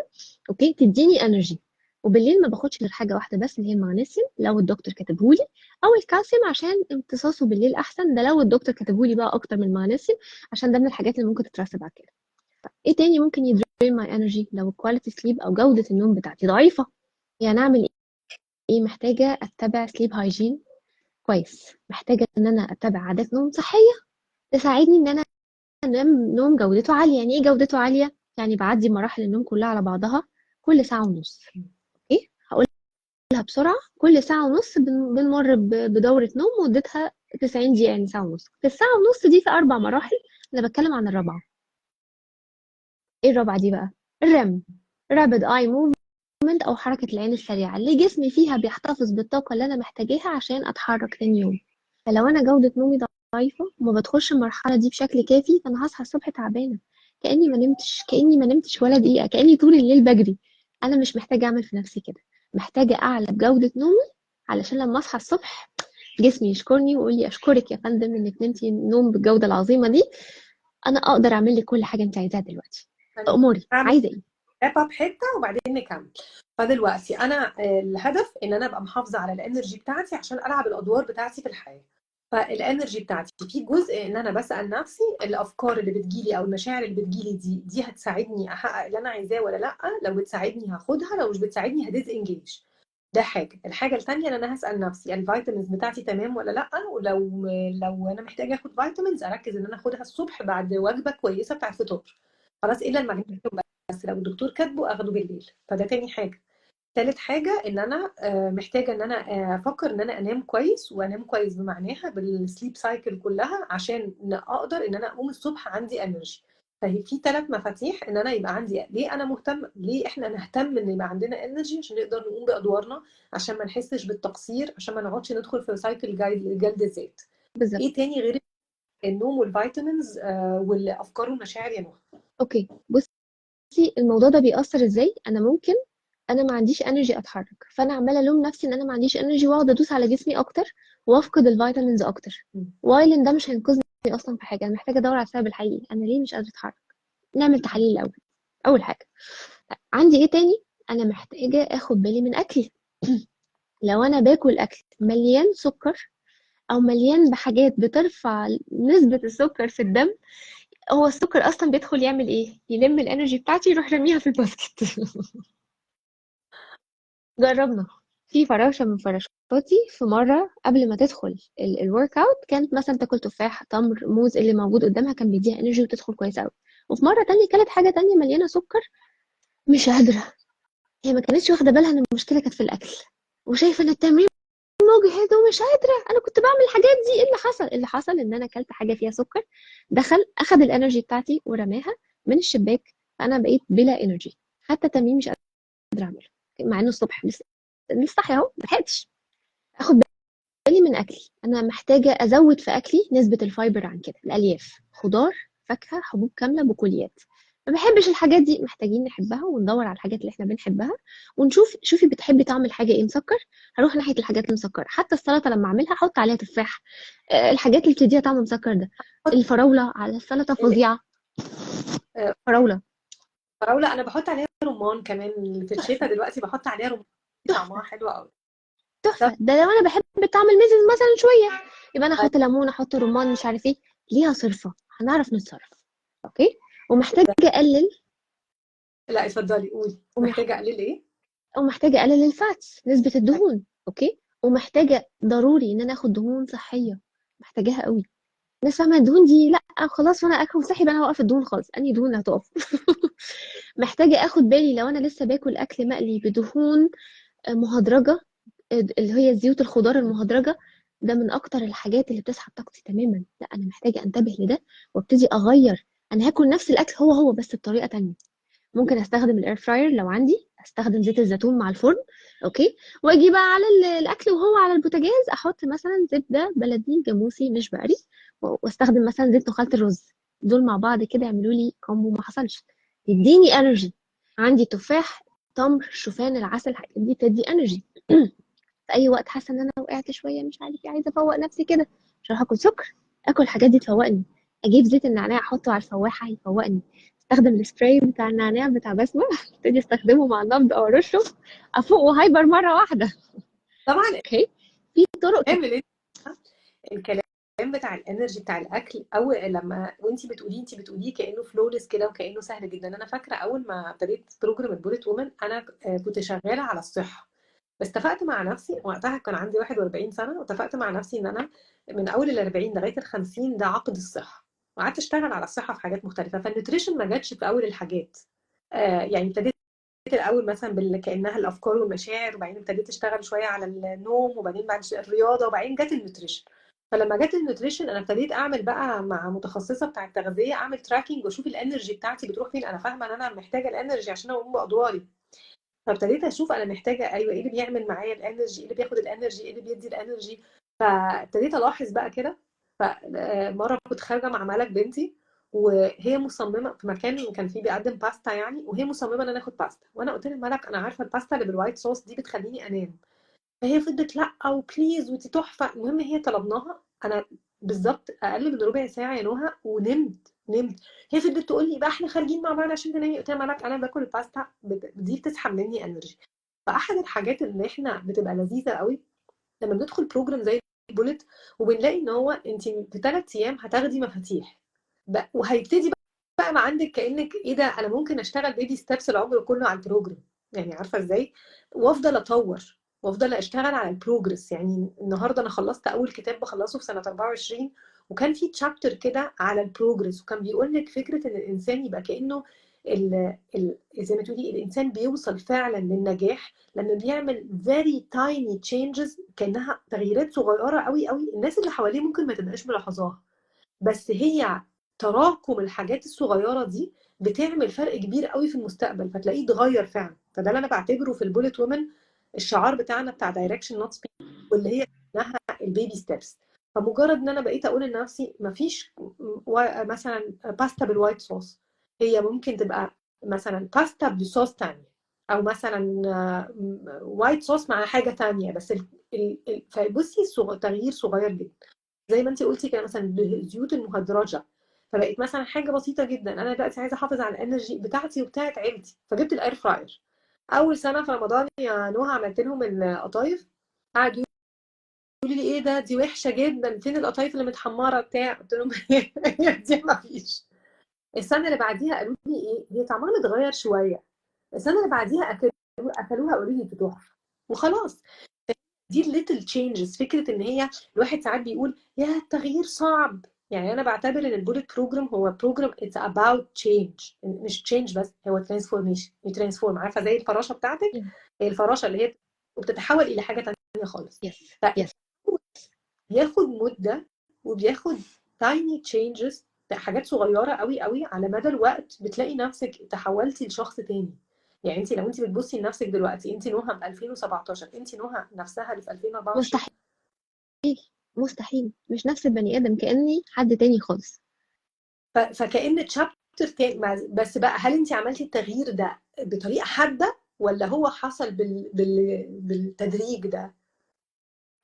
اوكي، تديني انرجي. وبالليل ما باخدش غير حاجه واحده بس، اللي هي المغنيسيوم لو الدكتور كاتبهولي، او الكالسيوم عشان امتصاصه بالليل احسن، ده لو الدكتور كاتبهولي بقى اكتر من المغنيسيوم، عشان ده من الحاجات اللي ممكن تترسب على كده. ايه تاني ممكن يدرين ماي انرجي لو الكواليتي سليب او جوده النوم بتاعتي ضعيفه؟ يعني اعمل ايه؟ محتاجه اتبع سليب هايجين كويس، محتاجه ان انا اتبع عادات نوم صحيه تساعدني ان انا انام نوم جودته عاليه. يعني ايه جودته عاليه؟ يعني بعدي مراحل النوم كلها على بعضها كل ساعه ونص. ايه هقولها بسرعه؟ كل ساعه ونص بنمر بدوره نوم مدتها 90 دقيقه، يعني ساعه ونص. في الساعه ونص دي في 4 مراحل، انا بتكلم عن الرابعه. ايه الرابعه دي بقى؟ الرم، رابid eye movement، او حركه العين السريعه، اللي جسمي فيها بيحتفظ بالطاقه اللي انا محتاجاها عشان اتحرك تاني يوم. فلو انا جوده نومي ضعيفه وما بدخلش المرحله دي بشكل كافي، فانا هصحى الصبح تعبانه، كاني ما نمتش ولا دقيقه، كاني طول الليل بجري. انا مش محتاجه اعمل في نفسي كده، محتاجه اعلى بجوده نومي، علشان لما اصحى الصبح جسمي يشكرني ويقول لي اشكرك يا فندم انك نمتي نوم بالجوده العظيمه دي، انا اقدر اعمل لك كل حاجه انت عايزاها دلوقتي. اموري هعمل عايزه ايه؟ راب اب حته وبعدين نكمل. فدلوقتي انا الهدف ان انا ابقى محافظه على الانرجي بتاعتي عشان العب الادوار بتاعتي في الحياه. فالانرجي بتاعتي في جزء ان انا بسال نفسي الافكار اللي بتجيلي او المشاعر اللي بتجيلي دي هتساعدني احقق اللي انا عايزاه ولا لا. لو بتساعدني هاخدها، لو مش بتساعدني هديز انجيج. ده حاجه. الحاجه الثانيه ان انا هسال نفسي الفيتامينز بتاعتي تمام ولا لا. ولو انا محتاجه اخد فيتامينز اركز ان انا اخدها الصبح بعد وجبه كويسه بتاع الفطار. خلاص، الا المغنيسيوم بس لو الدكتور كاتبه اخده بالليل. فده تاني حاجه. تالت حاجه ان انا محتاجه ان انا افكر ان انا انام كويس، وانام كويس بمعناها بالسليب سايكل كلها عشان اقدر ان انا اقوم الصبح عندي انرجي. فهي في 3 مفاتيح ان انا يبقى عندي. ليه انا مهتم؟ ليه احنا نهتم ان يبقى عندنا انرجي؟ عشان نقدر نقوم بادوارنا، عشان ما نحسش بالتقصير، عشان ما نقعدش ندخل في سايكل جلد الذات. بالظبط. ايه تاني غير النوم والفيتامينز والافكار والمشاعر يا نهى؟ اوكي، بصي الموضوع ده بيأثر ازاي. انا ما عنديش انرجي اتحرك، فانا عماله الوم نفسي ان انا ما عنديش انرجي، واقعد ادوس على جسمي اكتر وافقد الفيتامينز اكتر. وايل ان ده مش هينقذني اصلا في حاجه. انا محتاجه ادور على السبب الحقيقي، انا ليه مش قادره اتحرك. نعمل تحاليل الاول. اول حاجه عندي ايه تاني؟ انا محتاجه اخد بالي من اكلي. لو انا باكل اكل مليان سكر، او مليان بحاجات بترفع نسبه السكر في الدم، هو السكر اصلا بيدخل يعمل ايه؟ يلم الانرجي بتاعتي يروح رميها في الباسكت. جربنا. في فراشة من فراشاتي في مرة قبل ما تدخل الورك اوت، كانت مثلا تاكل تفاح، تمر، موز، اللي موجود قدامها كان بيديها انرجي وتدخل كويس قوي. وفي مرة تانية كانت حاجة تانية مليانة سكر، مش قادرة. هي ما كانتش واخدة بالها ان المشكلة كانت في الأكل، وشايفة ان التمرين مجهد ومش قادرة. أنا كنت بعمل الحاجات دي. إيه اللي حصل؟ اللي حصل إن أنا أكلت حاجة فيها سكر، دخل أخد الانرجي بتاعتي ورماها من الشباك، فأنا بقيت بلا انرجي، حتى تمرين مش قادرة أعمله، مع إنه الصبح لسه صاحية أهو، ملحقتش اخد بالي من اكلي. انا محتاجه ازود في اكلي نسبه الفايبر عن كده، الالياف، خضار، فاكهه، حبوب كامله، بقوليات. ما بحبش الحاجات دي، محتاجين نحبها وندور على الحاجات اللي احنا بنحبها، ونشوف. شوفي بتحبي طعم الحاجه ايه مسكر، هروح ناحيه الحاجات المسكره. حتى السلطه لما اعملها احط عليها تفاح. الحاجات اللي بتديها طعم مسكر ده، الفراوله على السلطه فظيعه. فراوله فراولة أنا بحط عليها رمان كمان. في الشتاء دلوقتي بحط عليها رمان، طعمها تحفه، حلو قوي. ده تحفه. ده لو انا بحب طعم الميزز مثلا شويه، يبقى انا احط ليمون، احط رمان، مش عارف ايه، ليها صرفه، هنعرف نتصرف. اوكي. ومحتاجه اقلل لا اتفضلي قولي. ومح... محتاجة أقلل إيه؟ ومحتاجه اقلل الفاتس، نسبه الدهون. اوكي. ومحتاجه ضروري ان انا اخد دهون صحيه، محتاجاها قوي. ناس فاهمه الدهون دي لا خلاص، وانا اكل صحي يبقى انا هوقف الدهون خالص. انهي دهون اللي هتقف؟ محتاجه اخد بالي لو انا لسه باكل اكل مقلي بدهون مهدرجه، اللي هي زيوت الخضار المهدرجه، ده من اكتر الحاجات اللي بتسحب طاقتي تماما. لا، انا محتاجه انتبه لده وابتدي اغير. انا هاكل نفس الاكل هو بس بطريقه تانية. ممكن استخدم الاير فراير لو عندي، استخدم زيت الزيتون مع الفرن. اوكي. واجي بقى على الاكل وهو على البوتاجاز، احط مثلا زبده بلدي جاموسي مش بقري، واستخدم مثلا زيت نخاله الرز. دول مع بعض كده يعملوا لي كومبو ما حصلش، يديني انرجي. عندي تفاح، تمر، شوفان، العسل، الحاجات دي تدي انرجي. في اي وقت حاسه ان انا وقعت شويه مش عارف ايه عايزه افوق نفسي كده، مش هروح اكل سكر، اكل الحاجات دي تفوقني. اجيب زيت النعناع احطه على الفواحه يفوقني، استخدم السبراي بتاع النعناع بتاع بسمه ابتدي استخدمه مع النبض او ارشه، افوق وهايبر مره واحده. طبعا اوكي، في طرق الكلام اللي الكلام بتاع الانرجي بتاع الاكل، او لما وانتي بتقوليه انتي بتقوليه كانه فلولس كده وكانه سهل جدا. انا فاكره اول ما ابتديت بروجرام البوليت وومن انا كنت شغاله على الصحه، بس اتفقت مع نفسي وقتها كان عندي 41 سنه، واتفقت مع نفسي ان انا من اول ال 40 لغايه ال 50 ده عقد الصحه، وقعدت اشتغل على الصحه في حاجات مختلفه. فالنيوتريشن ما جاتش في اول الحاجات، يعني ابتديت الاول مثلا كانها الافكار والمشاعر، وبعدين ابتديت اشتغل شويه على النوم، وبعدين بعد الرياضه، وبعدين جت النيوتريشن. فلما جت النيوتريشن انا ابتديت اعمل بقى مع متخصصه بتاع التغذيه، اعمل تراكنج واشوف الانرجي بتاعتي بتروح فين. انا فاهمه ان انا محتاجه الانرجي عشان اقوم بادواري، فابتديت اشوف انا محتاجه ايوه ايه اللي بيعمل معايا الانرجي، ايه اللي بياخد الانرجي، ايه اللي بيدي الانرجي. فابتديت الاحظ بقى كده. فمره كنت خارجه مع ملك بنتي، وهي مصممه في مكان كان فيه بيقدم باستا يعني، وهي مصممه ان انا اخد باستا، وانا قلت لملك انا عارفه الباستا اللي بالوايت صوص دي بتخليني انام. فهي فضلت لا وبليز ودي تحفه. المهم هي طلبناها، انا بالظبط اقل من ربع ساعه يا نهى ونمت. هي فضلت تقول لي بقى احنا خارجين مع بعض عشان تنامي، قلت لها مالك انا باكل الباستا دي بتسحب مني انرجي. فاحد الحاجات اللي احنا بتبقى لذيذه قوي لما بندخل بروجرام زي البوليت، وبنلاقي ان هو انت في 3 ايام هتاخدي مفاتيح وهيبتدي بقى ما عندك كانك ايه ده، انا ممكن اشتغل بيبي ستابس العمر كله على البروجرام. يعني عارفه ازاي؟ وافضل اطور وافضل اشتغل على البروجرس. يعني النهارده انا خلصت اول كتاب بخلصه في سنه 24، وكان في تشابتر كده على البروجرس، وكان بيقول لك فكره ان الانسان يبقى كانه زي ما تقولي الانسان بيوصل فعلا للنجاح لما بيعمل very tiny changes، كانها تغييرات صغيره قوي قوي الناس اللي حواليه ممكن ما تبقاش ملاحظاها، بس هي تراكم الحاجات الصغيره دي بتعمل فرق كبير قوي في المستقبل، فتلاقيه اتغير فعلا. فده اللي انا بعتبره في البوليت وومن الشعار بتاعنا بتاع دايركشن نوت سبيد، واللي هي انها البيبي ستيبس. فمجرد ان انا بقيت اقول لنفسي مفيش مثلا باستا بالوايت صوص، هي ممكن تبقى مثلا باستا بصوص تاني، او مثلا وايت صوص مع حاجه تانية، بس فبصي تغيير صغير جدا. زي ما انت قلتي كده مثلا بالزيوت المهدرجه، فبقت مثلا حاجه بسيطه جدا. انا دلوقتي عايزه احافظ على الانرجي بتاعتي وبتاعت عيلتي، فجبت الاير فراير. اول سنه في رمضان يا نوها عملت لهم القطايف، قعدوا يقولوا لي ايه ده، دي وحشه جدا، فين القطايف اللي متحمره بتاع، قلت لهم هي دي ما فيش. السنه اللي بعديها قالوا لي ايه، هي طعمها متغير شويه. السنه اللي بعديها اكلوها قالوا لي دي تحفه، وخلاص. دي الليتل تشينجز، فكره ان هي الواحد ساعات بيقول يا التغيير صعب. يعني انا بعتبر ان البوليت بروجرام هو بروجرام اتس اباوت تشينج، مش تشينج بس، هو ترانسفورميشن، يترانسفورم. عارفه زي الفراشه بتاعتك، هي الفراشه اللي هي وبتتحول الى حاجه تانية خالص. يس يس. بياخد مده وبياخد تايني تشينجز، حاجات صغيره قوي قوي على مدى الوقت بتلاقي نفسك تحولتي لشخص تاني. يعني انت لو انت بتبصي لنفسك دلوقتي، انت نوها في 2017 انت نوها نفسها اللي في 2024. مستحيل، مستحيل مش نفس البني ادم، كاني حد تاني خالص. فكأن تشابتر تاني بس بقى هل انت عملتي التغيير ده بطريقه حاده ولا هو حصل بالتدريج ده؟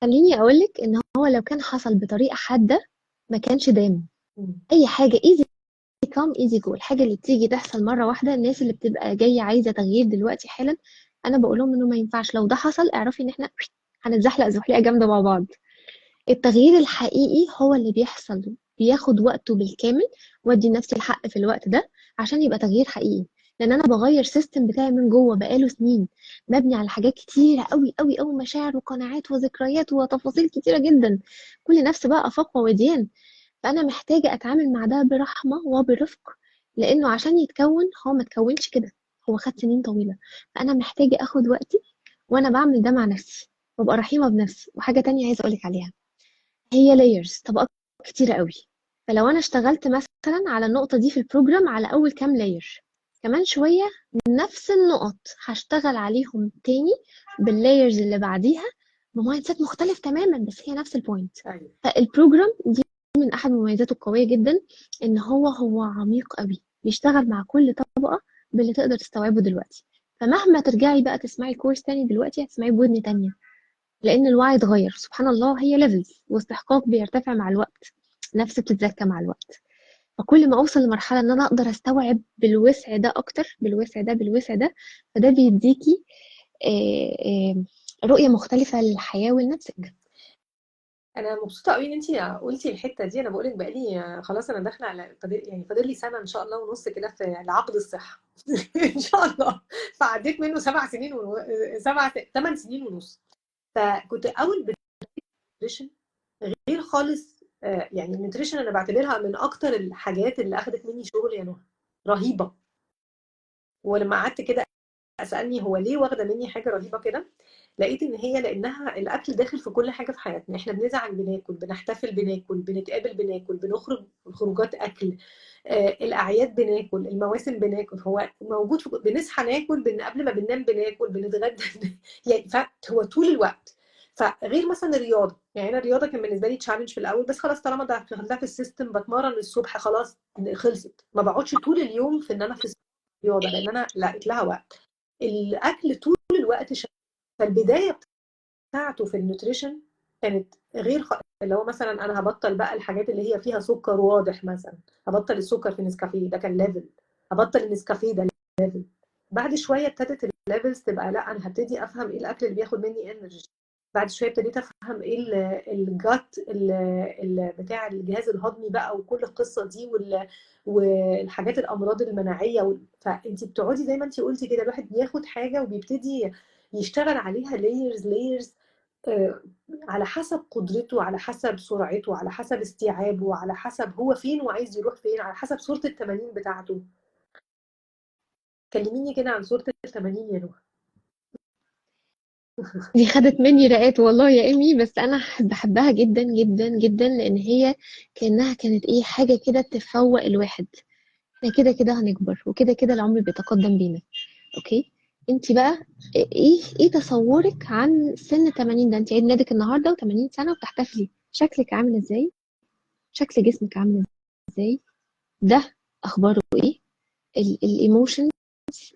خليني اقولك ان هو لو كان حصل بطريقه حاده ما كانش دام. مم. اي حاجه ايزي كام ايزي جو، الحاجه اللي بتيجي تحصل مره واحده، الناس اللي بتبقى جايه عايزه تغيير دلوقتي حالا انا بقول لهم انه ما ينفعش. لو ده حصل اعرفي ان احنا هنتزحلق زحلقه جامده مع بعض. التغيير الحقيقي هو اللي بيحصل بياخد وقته بالكامل، وادي نفسي الحق في الوقت ده عشان يبقى تغيير حقيقي. لان انا بغير سيستم بتاعي من جوه بقاله سنين، مبني على حاجات كتيره قوي قوي قوي، مشاعر وقناعات وذكريات وتفاصيل كتيره جدا، كل نفس بقى افاق ووديان. فانا محتاجه اتعامل مع ده برحمه وبرفق، لانه عشان يتكون هو ما تكونش كده، هو خد سنين طويله. فانا محتاجه اخد وقتي وانا بعمل ده مع نفسي، وابقى رحيمه بنفسي. وحاجه تانية عايزه اقولك عليها، هي layers، طبقات كتيرة قوي. فلو أنا اشتغلت مثلا على النقطة دي في البروجرام على أول كام layer، كمان شوية نفس النقط هشتغل عليهم تاني باللايرز اللي بعديها بمايند سيت مختلف تماما، بس هي نفس البوينت. ايوه. فالبروجرام دي من أحد مميزاته القوية جدا إن هو عميق قوي، بيشتغل مع كل طبقة باللي تقدر تستوعبه دلوقتي. فمهما ترجعي بقى تسمعي كورس تاني دلوقتي هتسمعيه بودن تانية، لأن الوعي اتغير. سبحان الله، هي ليفلز واستحقاق بيرتفع مع الوقت، نفس بتتزكى مع الوقت. فكل ما أوصل لمرحلة إن أنا أقدر أستوعب بالوسع ده أكتر، بالوسع ده، فده بيديكي رؤية مختلفة للحياة ولنفسك. انا مبسوطه قوي ان انت قلتي الحته دي. انا بقول لك بقالي خلاص انا داخله على يعني فاضل لي سنه ان شاء الله ونص كده في العقد الصحه ان شاء الله. فعديت منه 7 سنين 8 سنين ونص. فكنت اول بالنيوتريشن غير خالص. يعني النيوتريشن انا بعتبرها من اكتر الحاجات اللي اخذت مني شغل يا نهى، رهيبه. ولما قعدت كده اسالني هو ليه واخده مني حاجه رهيبه كده، لقيت ان هي لانها الاكل داخل في كل حاجه في حياتنا. احنا بنزعل بناكل، بنحتفل بناكل، بنتقابل بناكل، بنخرج خروجات اكل، الاعياد بناكل، المواسم بناكل. هو موجود في بنصحى ناكل، قبل ما بننام بناكل، بنتغدى يعني فهو طول الوقت. فغير مثلا الرياضه، يعني انا الرياضه كان بالنسبه لي تشالنج في الاول، بس خلاص طالما دخلتها في السيستم بتمرن الصبح خلاص خلصت. ما بقعدش طول اليوم في ان انا في الرياضه لان انا لقيت لها وقت. الاكل طول الوقت فالبدايه بتاعته في النيوتريشن كانت غير اللي هو مثلا انا هبطل بقى الحاجات اللي هي فيها سكر واضح، مثلا هبطل السكر في النسكافيه، ده كان ليفل. هبطل النسكافيه، ده ليفل. بعد شويه ابتدت الليفلز تبقى لا، انا هبتدي افهم ايه الاكل اللي بياخد مني انرجي. بعد شويه ابتديت افهم ايه الجات بتاع الجهاز الهضمي بقى، وكل القصه دي والحاجات الامراض المناعيه فانت بتقعدي زي ما انت قلتي كده، الواحد بياخد حاجه وبيبتدي يشتغل عليها layers layers، على حسب قدرته، على حسب سرعته، على حسب استيعابه، على حسب هو فين وعايز يروح فين، على حسب صورة التمانين بتاعته. كلميني كده عن صورة التمانين يا نهى. دي خدت مني رقات والله يا إيمي، بس أنا بحبها جدا جدا جدا، لأن هي كأنها كانت إيه، حاجة كده تفوق الواحد. احنا كده كده هنكبر، وكده كده العمر بيتقدم بينا. اوكي، انت بقى ايه تصورك عن سن 80 ده؟ انت عيد ميلادك النهارده و80 سنه وبتحتفلي، شكلك عامل ازاي؟ شكل جسمك عامل ازاي؟ ده اخباره ايه؟ الايموشن،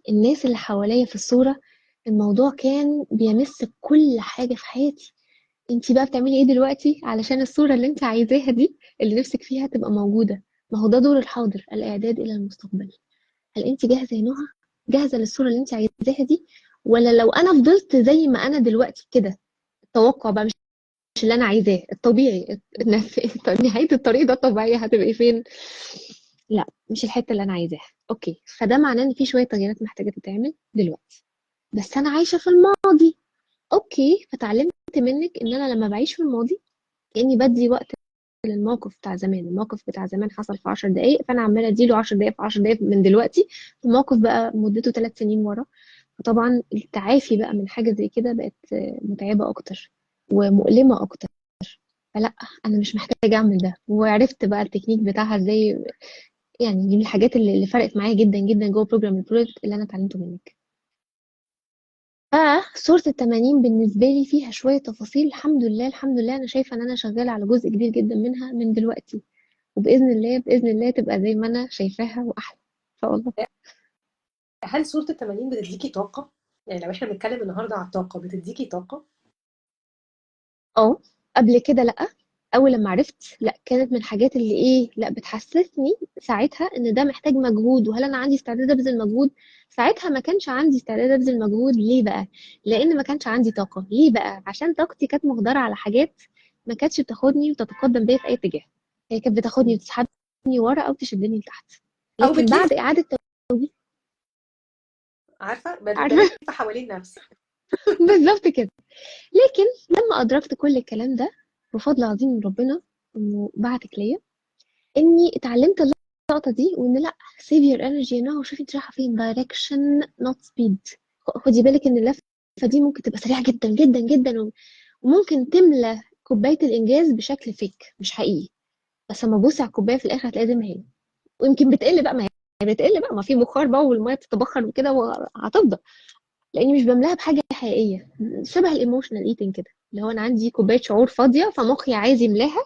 الناس اللي حواليا في الصوره، الموضوع كان بيمس كل حاجه في حياتي. انت بقى بتعملي ايه دلوقتي علشان الصوره اللي انت عايزاها دي، اللي نفسك فيها، تبقى موجوده؟ ما هو ده دور الحاضر، الاعداد الى المستقبل. هل انت جاهزه يا نهى؟ جاهزه للصوره اللي انت عايزاها دي؟ ولا لو انا فضلت زي ما انا دلوقتي كده، التوقع بقى مش اللي انا عايزاه، الطبيعي، نهايه الطريق ده الطبيعيه هتبقي فين؟ لا، مش الحته اللي انا عايزاها. اوكي، فده معناه ان في شويه تغييرات محتاجه تتعمل دلوقتي، بس انا عايشه في الماضي. اوكي، فتعلمت منك ان انا لما بعيش في الماضي كاني بدي وقت للموقف بتاع زمان. الموقف بتاع زمان حصل في 10 دقايق، فانا عماله اديله 10 دقايق في 10 دقايق من دلوقتي. الموقف بقى مدته 3 سنين ورا. فطبعا التعافي بقى من حاجه زي كده بقت متعبه اكتر ومؤلمه اكتر. فلا، انا مش محتاجه اعمل ده، وعرفت بقى التكنيك بتاعها ازاي. يعني دي من الحاجات اللي فرقت معايا جدا جدا جوه بروجرام البروجكت اللي انا اتعلمته منك. صورة ال80 بالنسبة لي فيها شوية تفاصيل. الحمد لله الحمد لله، أنا شايفة إن أنا شغالة على جزء كبير جدا منها من دلوقتي، وبإذن الله بإذن الله تبقى زي ما أنا شايفاها وأحلى إن شاء الله. هل صورة التمانين بتديكي طاقة؟ يعني لو احنا بنتكلم النهارده على الطاقة، بتديكي طاقة؟ اه، قبل كده لأ. أول لما عرفت لأ، كانت من الحاجات اللي إيه، لأ بتحسسني ساعتها إن ده محتاج مجهود، وهل أنا عندي استعداد أبذل مجهود؟ ساعتها ما كانش عندي استعداد أبذل مجهود. ليه بقى؟ لأن ما كانش عندي طاقة. ليه بقى؟ عشان طاقتي كانت مهدرة على حاجات ما كانتش بتاخدني وتتقدم بيا في أي اتجاه. هي كانت بتاخدني وتسحبني ورا أو تشدني لتحت. او لكن بتلف، بعد إعادة توجيه، عارفة، عارفة، بلف حوالين نفسي. بالظبط كده. لكن لما أدركت كل الكلام ده بفضل عظيم من ربنا إنه بعتك ليا، اني اتعلمت اللقطه دي، وان لا، save your energy. انه شوفي انت رايحه فين، direction not speed. خدي بالك ان اللفه دي ممكن تبقى سريعه جدا جدا جدا، وممكن تملى كوبايه الانجاز بشكل فيك مش حقيقي. بس لما تبصي على الكوبايه في الاخر هتلاقي زي ما هي، ويمكن بتقل بقى. ما هي بتقل بقى، ما في بخار بقى والميه بتتبخر وكده وهتفضل، لاني مش بملاها بحاجه حقيقيه. شبه الايموشنال ايتنج كده، اللي هو انا عندي كوبايه شعور فاضيه فمخي عايز يملاها،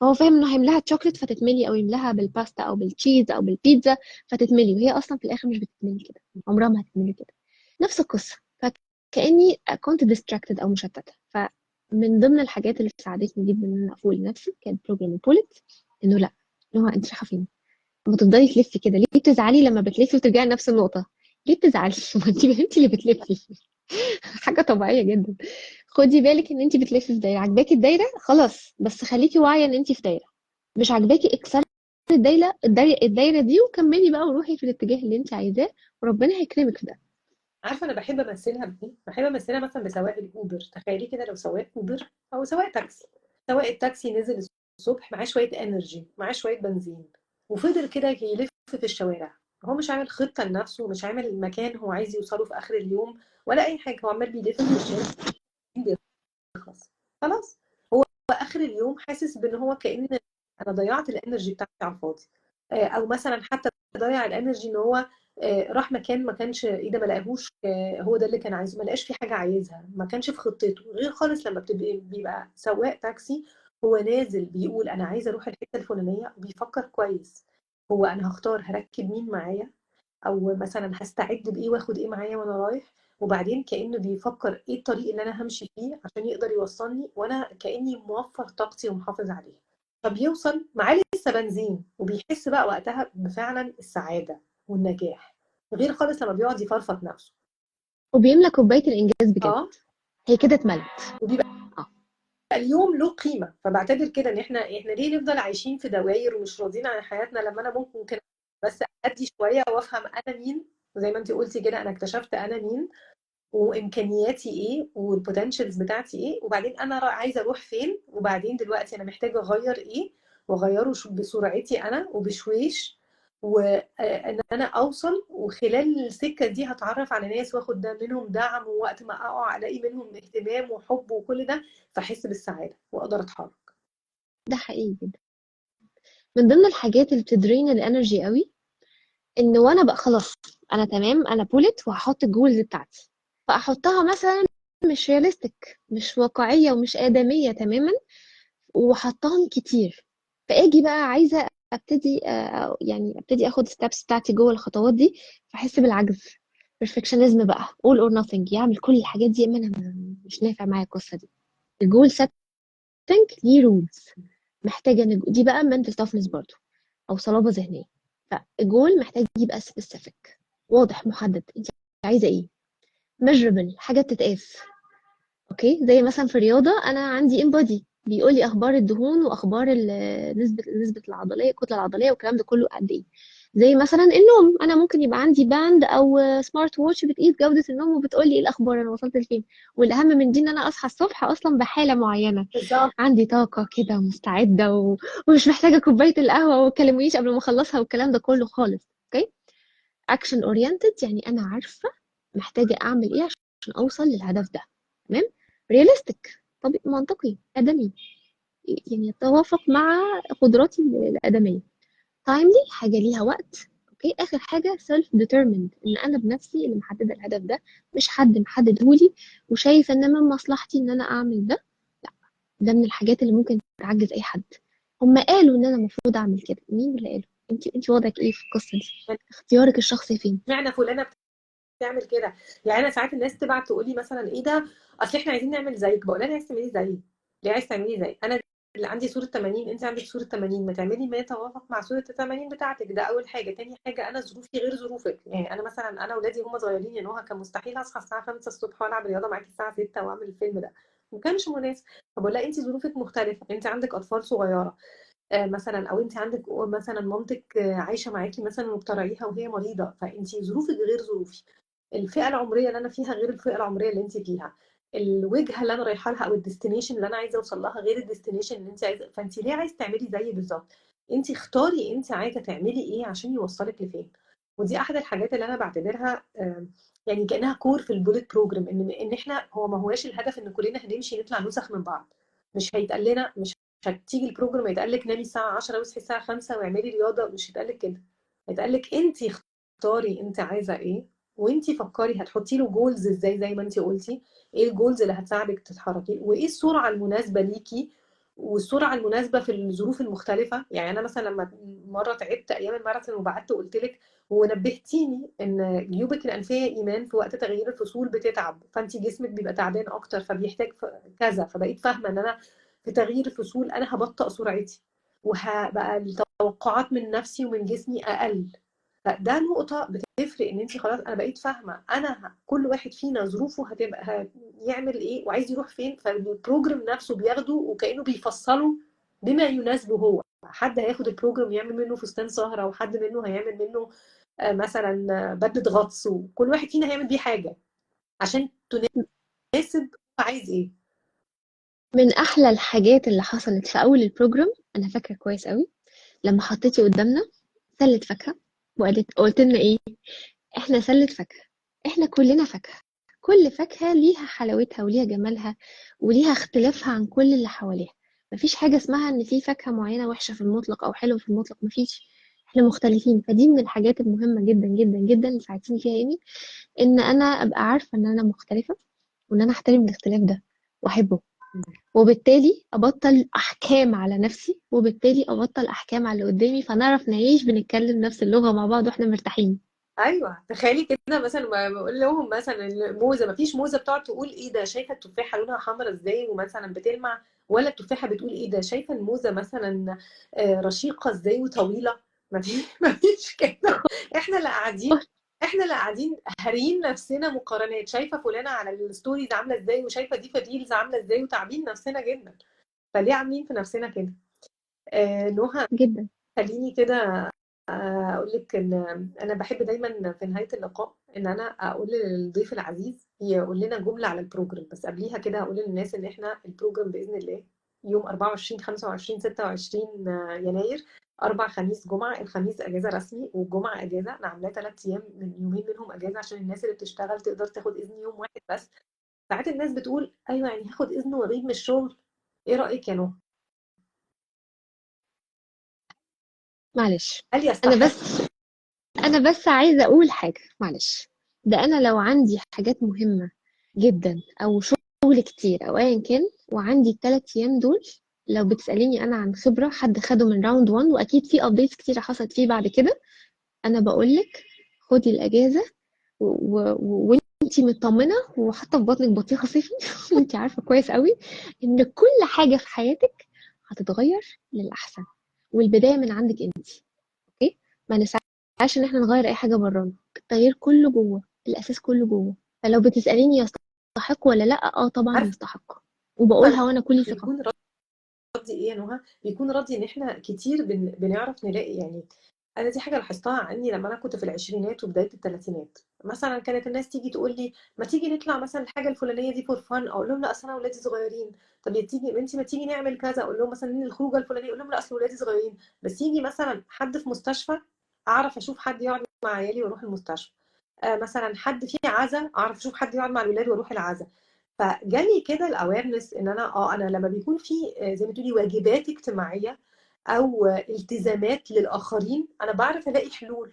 هو فاهم انه هيملاها تشوكلت فتتملي، او يملاها بالباستا او بالتشيز او بالبيتزا فتتملي، وهي اصلا في الاخر مش بتتملي كده، عمرها ما هتتملي كده. نفس القصه. فكاني كنت distracted او مشتته. فمن ضمن الحاجات اللي ساعدتني جدا ان انا افوق لنفسي كان بروجرام بوليت. انه لا، اللي هو انت رايحه فين؟ ما تفضلي تلفي كده ليه؟ بتزعلي لما بتلفي وترجعي لنفس النقطه؟ ليه بتزعلي؟ ما انت اللي بتلفي. حاجه طبيعيه جدا. خدي بالك ان انت بتلفي في دايره. عجباكي الدايره خلاص، بس خليكي واعيه ان انت في دايره. مش عاجباكي اكسري الدايره دي وكملي بقى وروحي في الاتجاه اللي انت عايزاه، وربنا هيكرمك في ده. عارفه انا بحب امثلها بايه؟ بحب امثلها مثلا بسواق الاوبر. تخيلي كده لو سواق اوبر او سواق تاكسي. سواق التاكسي نزل الصبح معاه شويه انرجي، معاه شويه بنزين، وفضل كده يلف في الشوارع. هو مش عامل خطه لنفسه، مش عامل مكان هو عايز يوصله في اخر اليوم ولا اي حاجه. هو عمال بيلف في الشارع بيخلص. خلاص. هو اخر اليوم حاسس بان هو كأن انا ضيعت الانرجي بتاعتي على الفاضي. او مثلا حتى ضيع الانرجي ان هو راح مكان ما كانش ايه ده، ما لقاهوش هو ده اللي كان عايزه، ما لقاش في حاجه عايزها، ما كانش في خطته. غير خالص لما بيبقى سواق تاكسي، هو نازل بيقول انا عايز اروح الحته الفلانيه وبيفكر كويس. هو انا هختار هركب مين معايا، او مثلا هستعد بايه واخد ايه معايا وانا رايح. وبعدين كأنه بيفكر ايه الطريق اللي انا همشي فيه عشان يقدر يوصلني، وانا كأني موفر طاقتي ومحافظ عليها. فبيوصل معاه لسه بنزين، وبيحس بقى وقتها بفعلا السعادة والنجاح. غير خالص لما بيقعد يفرفط نفسه. وبيملى كوبايه الانجاز بجد. اه. هي كده اتملت. وبيبقى اه. اليوم له قيمة. فبعتبر كده ان احنا ليه نفضل عايشين في دواير ومش راضيين عن حياتنا، لما انا ممكن بس ادي شوية وافهم انا مين. زي ما انت قلتي كده، انا اكتشفت انا مين وامكانياتي ايه والبوتنشالز بتاعتي ايه، وبعدين انا عايزه اروح فين، وبعدين دلوقتي انا محتاجه اغير ايه، واغيره بسرعتي انا وبشويش. وان انا اوصل، وخلال السكه دي هتعرف على ناس واخد ده منهم دعم، ووقت ما اقع الاقي منهم اهتمام وحب وكل ده، فاحس بالسعاده واقدر اتحرك. ده حقيقي جدا. من ضمن الحاجات اللي بتدرين الانرجي قوي، ان وانا بقى خلاص انا تمام، انا بولت وهحط الجولز بتاعتي، فاحطها مثلا مش رياليستيك، مش واقعيه ومش ادميه تماما، وحطاهم كتير. فاجي بقى عايزه ابتدي يعني ابتدي اخد ستابس بتاعتي جوه الخطوات دي، فاحس بالعجز. perfectionism بقى all or nothing، يعمل كل الحاجات دي، اما انا مش نافع معايا القصه دي. الجول setting ليه رولز، محتاجه دي بقى mental toughness برضو، او صلابه ذهنيه. فالجول محتاج يبقى specific، واضح محدد، انت عايزه ايه، measurable، حاجه تتقاس. اوكي، زي مثلا في الرياضه انا عندي انبادي بيقول لي اخبار الدهون واخبار نسبه العضليه، الكتله العضليه والكلام ده كله قد ايه. زي مثلا النوم، انا ممكن يبقى عندي باند او سمارت ووتش بتقيس جوده النوم وبتقول لي ايه الاخبار، انا وصلت لفين. والاهم من دي ان انا اصحى الصبح اصلا بحاله معينه، بالظبط. عندي طاقه كده ومستعده ومش محتاجه كوبايه القهوه وكلمونيش قبل ما اخلصها والكلام ده كله خالص. اوكي. اكشن اورينتد، يعني انا عارفه محتاجه اعمل ايه عشان اوصل للهدف ده. تمام. رياليستيك، طبيعي منطقي ادمي، يعني يتوافق مع قدراتي الادميه. تايملي، حاجه ليها وقت. اوكي. اخر حاجه سيلف ديترميند، ان انا بنفسي اللي محدده الهدف ده، مش حد محددهولي وشايفه ان من مصلحتي ان انا اعمل ده. لا، ده من الحاجات اللي ممكن تعجز اي حد. هم قالوا ان انا المفروض اعمل كده، مين اللي قالوا؟ انت وضعك ايه في القصه دي؟ اختيارك الشخصي فين؟ اشمعنى فلانه بتعمل كده؟ يعني انا ساعات الناس تبعت تقول لي مثلا ايه ده، اصل احنا عايزين نعمل زيك. بقول لها عايز تعملي زيي ليه؟ عايز تعملي زي انا اللي عندي صوره 80، انت عندك صوره 80، ما تعملي ما يتوافق مع صوره ال 80 بتاعتك. ده اول حاجه. تاني حاجه، انا ظروفي غير ظروفك. يعني انا مثلا انا اولادي هم صغيرين، يا نوها كان مستحيل اصحى الساعه 5 الصبح والعب رياضه معاكي الساعه 6 واعمل الفيلم ده، ما كانش مناسب. فبقول لها انت ظروفك مختلفه، انت عندك اطفال صغيره مثلا، او انت عندك مثلا مامتك عايشه معاكي مثلا وبتراعيها وهي مريضه، فانت ظروفك غير ظروفي. الفئه العمريه اللي انا فيها غير الفئه العمريه اللي انت فيها. الوجهه اللي انا رايحه لها او الديستنيشن اللي انا عايزه اوصل لها غير الديستنيشن اللي انت عايزه. فانت ليه عايز تعملي زيي بالظبط؟ انت اختاري انت عايزه تعملي ايه عشان يوصلك لفين. ودي احد الحاجات اللي انا بعتبرها يعني كانها كور في البوليت بروجرام. ان احنا هو ما هواش الهدف ان كلنا هنمشي نطلع نسخ من بعض. مش هيتقال لنا، مش هتيجي البروجرام يتقال لك نامي الساعه 10 واصحي الساعه 5 واعملي رياضه. مش هيتقال لك كده. هيتقال لك انت اختاري انت عايزه ايه، وانتي فكري هتحطي له جولز ازاي. زي ما انتي قلتي، ايه الجولز اللي هتساعدك تتحركي، وايه السرعه المناسبه ليكي والسرعه المناسبه في الظروف المختلفه. يعني انا مثلا لما مره تعبت ايام الماراثون وبعدت وقلت لك ونبهتيني ان جيوبك الانفيه ايمان في وقت تغيير الفصول بتتعب، فانت جسمك بيبقى تعبان اكتر فبيحتاج كذا، فبقيت فاهمه ان انا في تغيير الفصول انا هبطئ سرعتي وهبقى التوقعات من نفسي ومن جسمي اقل. فده نقطة بتفرق ان انت خلاص انا بقيت فاهمة انا كل واحد فينا ظروفه هتبقى يعمل ايه وعايز يروح فين، فالبروجرام نفسه بياخده وكأنه بيفصله بما يناسبه هو. حد هياخد البروجرام يعمل منه فستان سهرة، وحد منه هيعمل منه مثلا بدلة غطس، وكل واحد فينا هيعمل بيه حاجة عشان تناسب هو عايز ايه. من احلى الحاجات اللي حصلت في اول البروجرام، انا فاكره كويس قوي لما حطيتي قدامنا سله فاكهه قلت لنا ايه؟ احنا سله فاكهه، احنا كلنا فاكهه، كل فاكهه ليها حلاوتها وليها جمالها وليها اختلافها عن كل اللي حواليها. مفيش حاجه اسمها ان في فاكهه معينه وحشه في المطلق او حلوه في المطلق، مفيش. احنا مختلفين. فدي من الحاجات المهمه جدا جدا جدا اللي ساعدتني فيها ايمي، ان انا ابقى عارفه ان انا مختلفه وان انا احترم الاختلاف ده واحبه، وبالتالي ابطل احكام على نفسي، وبالتالي ابطل احكام على اللي قدامي، فنعرف نعيش بنتكلم نفس اللغة مع بعض واحنا مرتاحين. ايوه تخيلي كده مثلا ما بقول لهم مثلا الموزه، ما فيش موزه بتقعد تقول ايه ده شايفه التفاحه لونها حمرا ازاي ومثلا بتلمع، ولا التفاحه بتقول ايه ده شايفه الموزه مثلا رشيقه ازاي وطويله. ما فيش كده. احنا اللي قاعدين احنا اللي قاعدين هارين نفسنا مقارنات، شايفه فلانه على الستوريز عامله ازاي وشايفه دي في الريلز عامله ازاي وتعبين نفسنا جدا. فليه عاملين في نفسنا كده؟ نهى جدا. خليني كده اقول لك ان انا بحب دايما في نهايه اللقاء ان انا اقول للضيف العزيز يقول لنا جمله على البروجرام، بس قبليها كده اقول للناس ان احنا البروجرام باذن الله يوم 24 25 26 يناير، اربع خميس جمعه. الخميس اجازه رسمي والجمعه اجازه، انا عاملاه 3 ايام من يومين منهم اجازه عشان الناس اللي بتشتغل تقدر تاخد اذن يوم واحد بس. ساعات الناس بتقول ايوه يعني هاخد اذن واغيب من الشغل، ايه رايك يا نهى؟ معلش، هل انا يستحق؟ بس انا بس عايزة اقول حاجة، معلش. ده انا لو عندي حاجات مهمة جدا او شغل كتير او ايا كان وعندي ال3 ايام دول، لو بتسأليني انا عن خبرة حد خده من راوند 1 واكيد في ابديتس كتيرة حصلت فيه بعد كده، انا بقولك خدي الاجازة وانتي مطمنة وحاطة في بطنك بطيخة صيفي وانتي عارفة كويس قوي ان كل حاجة في حياتك هتتغير للأحسن، والبداية من عندك انتي. اوكي؟ ما نسعاش ان احنا نغير اي حاجة برانا، التغيير كله جوه، الاساس كله جوه. فلو بتسأليني يستحق ولا لا، طبعا عارفه يستحق، وبقولها وانا كل ثقة. بيكون راضي ايه يا نهى؟ بيكون راضي ان احنا كتير بنعرف نلاقي. يعني انا دي حاجه لاحظتها عني لما انا كنت في العشرينات وبدايه الثلاثينات. مثلا كانت الناس تيجي تقول لي ما تيجي نطلع مثلا الحاجه الفلانيه دي فور فن، اقول لهم لا اصل انا اولادي صغيرين. طب يا تيجي انت ما تيجي نعمل كذا، اقول لهم مثلا الخروجه الفلانيه، اقول لهم لا اصل اولادي صغيرين. بس يجي مثلا حد في مستشفى اعرف اشوف حد يقعد مع عيالي واروح المستشفى. مثلا حد في عزا اعرف اشوف حد يقعد مع الولاد واروح العزا. فجالي كده الاويرنس ان انا لما بيكون في زي ما تقولي واجبات اجتماعيه او التزامات للاخرين انا بعرف الاقي حلول.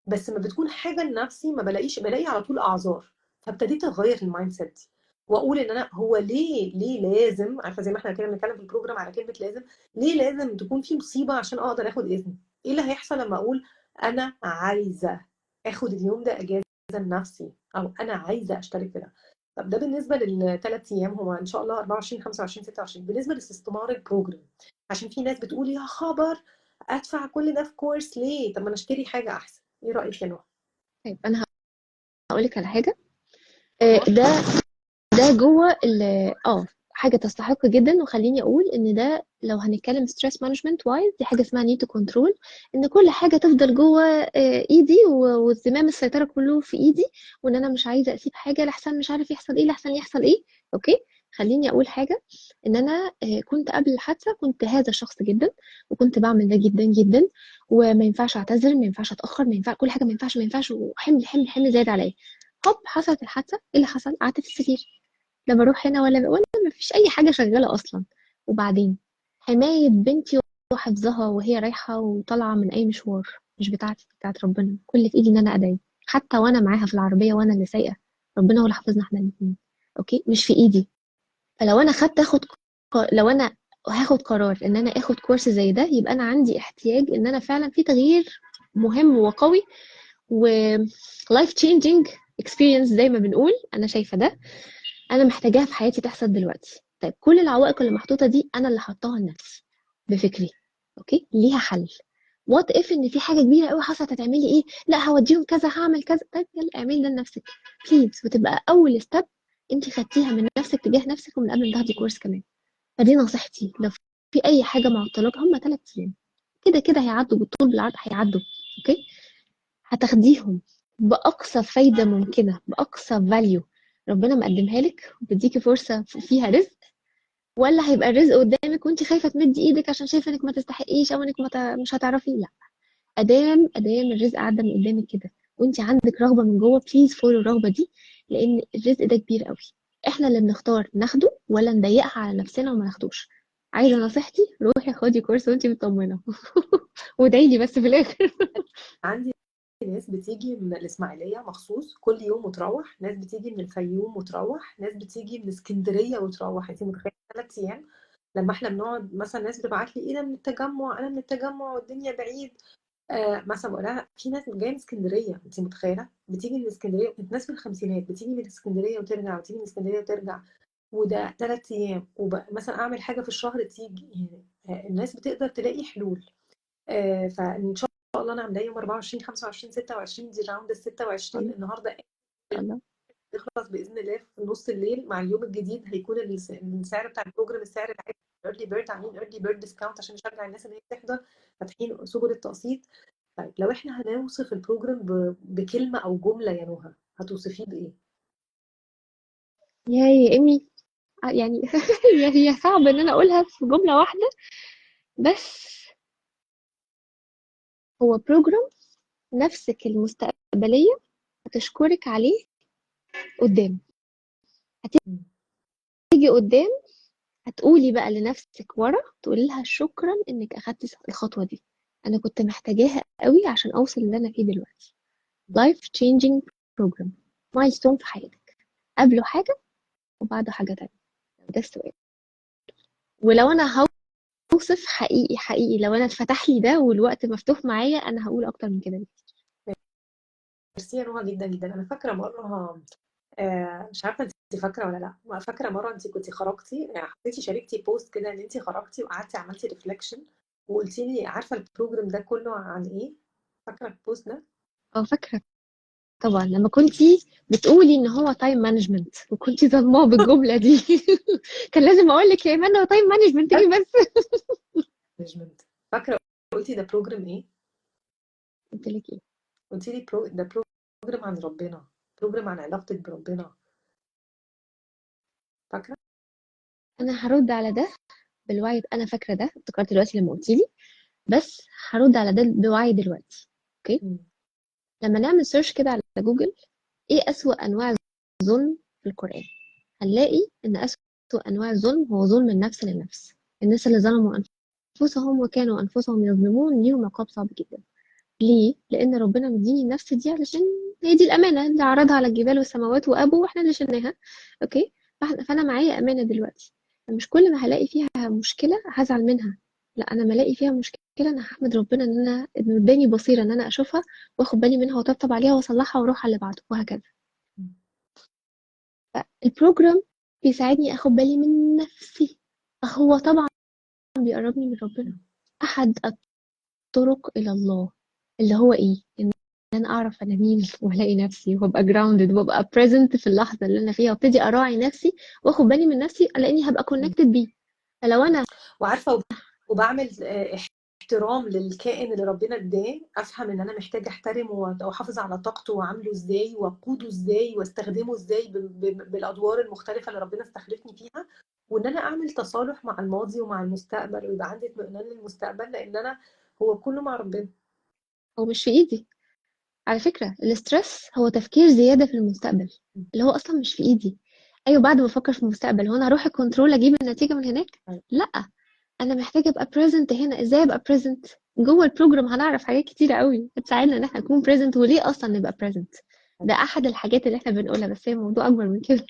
بس ما بتكون حاجه لنفسي ما بلاقيش، بلاقي على طول اعذار. فابتديت اغير المايند سيت دي واقول ان انا هو ليه لازم، عارفه زي ما احنا كده بنتكلم في البروجرام على كلمه لازم، ليه لازم تكون في مصيبه عشان اقدر اخد اذن؟ ايه اللي هيحصل لما اقول انا عايزه اخد اليوم ده اجازه لنفسي، او انا عايزه اشترك في ده؟ طب ده بالنسبه لل3 ايام هما ان شاء الله 24 25 26. بالنسبه لاستثمار البروجرام، عشان في ناس بتقول يا خبر ادفع كل ده في كورس ليه؟ طب ما انا اشتري حاجه احسن. ايه رايك يا نهى؟ طيب انا هقولك على حاجة. ده جوه حاجة تستحق جدا، وخليني أقول إن ده لو هنتكلم stress management wise دي حاجة اسمها need to control، إن كل حاجة تفضل جوه إيدي والزمام السيطرة كله في إيدي، وإن أنا مش عايزة أسيب حاجة لحسن مش عارف يحصل إيه، لحسن يحصل إيه. أوكي؟ خليني أقول حاجة، إن أنا كنت قبل الحادثة كنت هذا الشخص جدا، وكنت بعمل ده جدا جدا، وما ينفعش أعتذر، ما ينفعش أتأخر، ما ينفع كل حاجة، ما ينفعش ما ينفعش، وحمل حمل حمل زايد عليا. هوب حصلت الحادثة، إيه اللي حصل؟ قعدت في السرير، لا بروح هنا ولا ما فيش اي حاجه شغاله اصلا. وبعدين حمايه بنتي وحفظها وهي رايحه وطالعه من اي مشوار مش بتاعتي، بتاعت ربنا. كل اللي في ايدي ان انا ادعي، حتى وانا معاها في العربيه وانا اللي سايقه، ربنا هو اللي حافظنا احنا الاثنين. اوكي؟ مش في ايدي. فلو انا خدت اخد لو انا وهاخد قرار ان انا اخد كورس زي ده، يبقى انا عندي احتياج ان انا فعلا في تغيير مهم وقوي و life changing experience زي ما بنقول. انا شايفه ده انا محتاجاها في حياتي تحصل دلوقتي. طيب كل العوائق اللي محطوطه دي انا اللي حطاها لنفسي بفكري، اوكي، ليها حل. وات اف ان في حاجه كبيره قوي حصلت، هتعملي ايه؟ لا هوديهم كذا، هعمل كذا. طيب يلا اعملي ده لنفسك بليز، وتبقى اول ستيب انت خدتيها من نفسك تجاه نفسك، ومن قبل ما تاخدي كورس كمان. فدي نصيحتي، لو في اي حاجه معطلاك، هم 3 ايام كده كده هيعدوا، بالطول بالعرض هيعدوا، اوكي. هتاخديهم باقصى فايده ممكنه، باقصى فاليو ربنا مقدمها لك، وبتديكي فرصه فيها رزق. ولا هيبقى الرزق قدامك وانت خايفه تمدي ايدك عشان شايفه انك ما تستحقيش، او انك مش هتعرفي؟ لا، ادام الرزق عدى من قدامك كده وانت عندك رغبه من جوه، بليز فولو الرغبه دي، لان الرزق ده كبير قوي. احنا اللي بنختار ناخده ولا نضيقها على نفسنا وما ناخدوش. عايزه نصيحتي، روحي خدي كورس وانت مطمنه وادعي لي بس في الاخر. عندي ناس بتيجي من الإسماعيلية مخصوص كل يوم وتروح، ناس بتيجي من الفيوم وتروح، ناس بتيجي من اسكندرية وتروح. انت متخيلة 3 أيام؟ لما احنا بنقعد مثلا، ناس بتبعت لي ايه ده من التجمع، انا من التجمع والدنيا بعيد. مثلا بقول لها في ناس جايه من اسكندريه، انت متخيله؟ بتيجي من اسكندريه، كانت ناس في الخمسينات بتيجي من اسكندريه وترجع، وتيجي من اسكندريه وترجع. وده 3 ايام، ومثلا اعمل حاجه في الشهر تيجي يعني. الناس بتقدر تلاقي حلول. فان شاء الله انا عامله يوم 24 25 26، دي راوند ال 26 الله النهارده. الله. يخلص باذن الله في نص الليل مع اليوم الجديد. هيكون السعر بتاع البروجرام السعر العادي. ايرلي بيرد، عاملين ايرلي بيرد ديسكاونت عشان نشجع الناس ان هي تحضر. فاتحين سبل التقسيط. طيب لو احنا هنوصف البروجرام بكلمه او جمله يا نهى، هتوصفيه بايه؟ يا ايمي، يعني هي صعب ان انا اقولها في جمله واحده، بس هو بروجرام نفسك المستقبليه هتشكرك عليه قدام. مم. هتيجي قدام، هتقولي بقى لنفسك ورا، تقولي لها شكرا انك اخدتي الخطوه دي، انا كنت محتاجاها قوي عشان اوصل اللي انا فيه دلوقتي. life changing program، milestone في حياتك، قبله حاجه وبعده حاجه تانية. ده السؤال. ولو انا هوصف حقيقي حقيقي، لو انا اتفتح لي ده والوقت مفتوح معايا، انا هقول اكتر من كده بكتير. ميرسي يا نهى جدا جدا. انا فاكره مره، مش عارفه انت فاكره ولا لا، فاكره مره انت كنت خرجتي، حطيتي شاركتي بوست كده ان انت خرجتي وقعدتي عملتي ريفلكشن، وقلتي لي عارفه البروجرام ده كله عن ايه؟ فاكره البوست ده؟ اه فاكره طبعا، لما كنتي بتقولي ان هو تايم مانجمنت وكنتي ظلماه بالجمله دي. كان لازم اقول لك يا ايمان هو تايم مانجمنت ايه بس. مانجمنت. فاكره قلتي ده بروجرام ايه؟ قلت لك ايه؟ قلتي لي ده بروجرام عن ربنا، بروجرام عن علاقتك بربنا. فاكره؟ انا هرد على ده بالوعي. انا فاكره ده، افتكرت دلوقتي لما قلت لي، بس هرد على ده بوعي دلوقتي. اوكي، مم. لما نعمل سيرش كده على جوجل، ايه اسوأ انواع الظلم في القرآن، هنلاقي ان اسوأ انواع الظلم هو ظلم النفس للنفس. الناس اللي ظلموا انفسهم وكانوا انفسهم يظلمون ليهم عقاب صعب جدا. ليه؟ لان ربنا مديني النفس دي علشان هي دي الامانه اللي عرضها على الجبال والسماوات وابوا، واحنا اللي شلناها. اوكي، فانا معايا امانه دلوقتي. مش كل ما هلاقي فيها مشكله هزعل منها، لا، انا ما الاقي فيها مشكله انا هحمد ربنا ان انا إنه اداني بصيره ان انا اشوفها واخد بالي منها واطبطب عليها واصلحها واروح على اللي بعده وهكذا. البروجرام بيساعدني اخد بالي من نفسي. هو طبعا بيقربني من ربنا. احد الطرق الى الله اللي هو ايه؟ ان انا اعرف انا مين والاقي نفسي وابقى جراوندد وابقى present في اللحظه اللي انا فيها، وابتدي اراعي نفسي واخد بالي من نفسي، لاني هبقى connected بيه. فلو انا وعارفه وبعمل احترام للكائن اللي ربنا اداه، افهم ان انا محتاجه احترمه واحافظ على طاقته واعامله ازاي واقوده ازاي واستخدمه ازاي بالادوار المختلفه اللي ربنا استخلفني فيها. وان انا اعمل تصالح مع الماضي ومع المستقبل، ويبقى عندي اطمئنان للمستقبل، لان انا هو كله مع ربنا. هو مش في ايدي. على فكره الاسترس هو تفكير زياده في المستقبل اللي هو اصلا مش في ايدي. ايوه، بعد ما افكر في المستقبل هو انا هروح الكنترول اجيب النتيجه من هناك؟ لا، انا محتاجه ابقى present هنا. ازاي ابقى present؟ جوه البروجرام هنعرف حاجات كتيره قوي هتساعدنا ان احنا نكون present، وليه اصلا نبقى present. ده احد الحاجات اللي احنا بنقولها، بس هي موضوع اكبر من كده.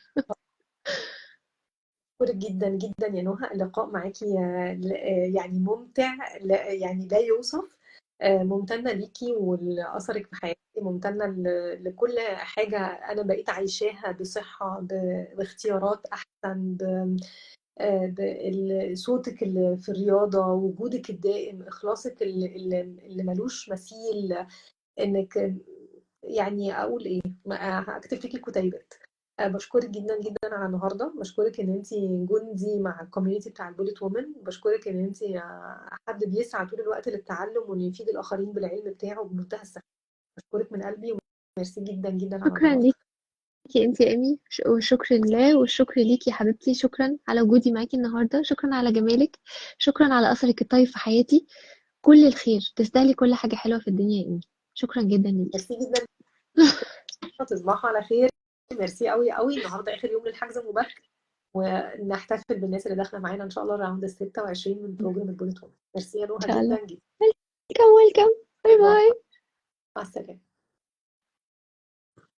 بشكرك جدا جدا يا نهى. اللقاء معاكي يعني ممتع، يعني لا يوصف. ممتنة ليكي ولأثرك في حياتي، ممتنة لكل حاجة أنا بقيت عايشاها بصحة، باختيارات أحسن، صوتك اللي في الرياضة، وجودك الدائم، إخلاصك اللي ملوش مثيل. إنك يعني أقول إيه، هكتب فيكي كتيبات. بشكرك جدا جدا على النهارده، بشكرك ان انت جندي مع الكوميونتي بتاع البوليت وومن، بشكرك ان انت حد بيسعى طول الوقت للتعلم وانه يفيد الاخرين بالعلم بتاعه بمنتهى السخاء. بشكرك من قلبي، وميرسي جدا جدا على شكرا النهارده. ليكي انت يا ايمي، والشكر لله والشكر ليكي يا حبيبتي. شكرا على وجودي معاكي النهارده، شكرا على جمالك، شكرا على اثرك الطيب في حياتي. كل الخير، تستاهلي كل حاجه حلوه في الدنيا يا ايمي. شكرا جدا ليكي. ميرسي جدا، تصبحوا على خير. ميرسي قوي قوي. النهارده اخر يوم للحجز المبكر، ونحتفل بالناس اللي داخله معانا ان شاء الله راوند ال 26 من بروجرام البوليت وومن. ميرسي يا ان نهى شاء الله. جدا جدا. ويلكم ويلكم. باي باي باي. باي. مع السلامه.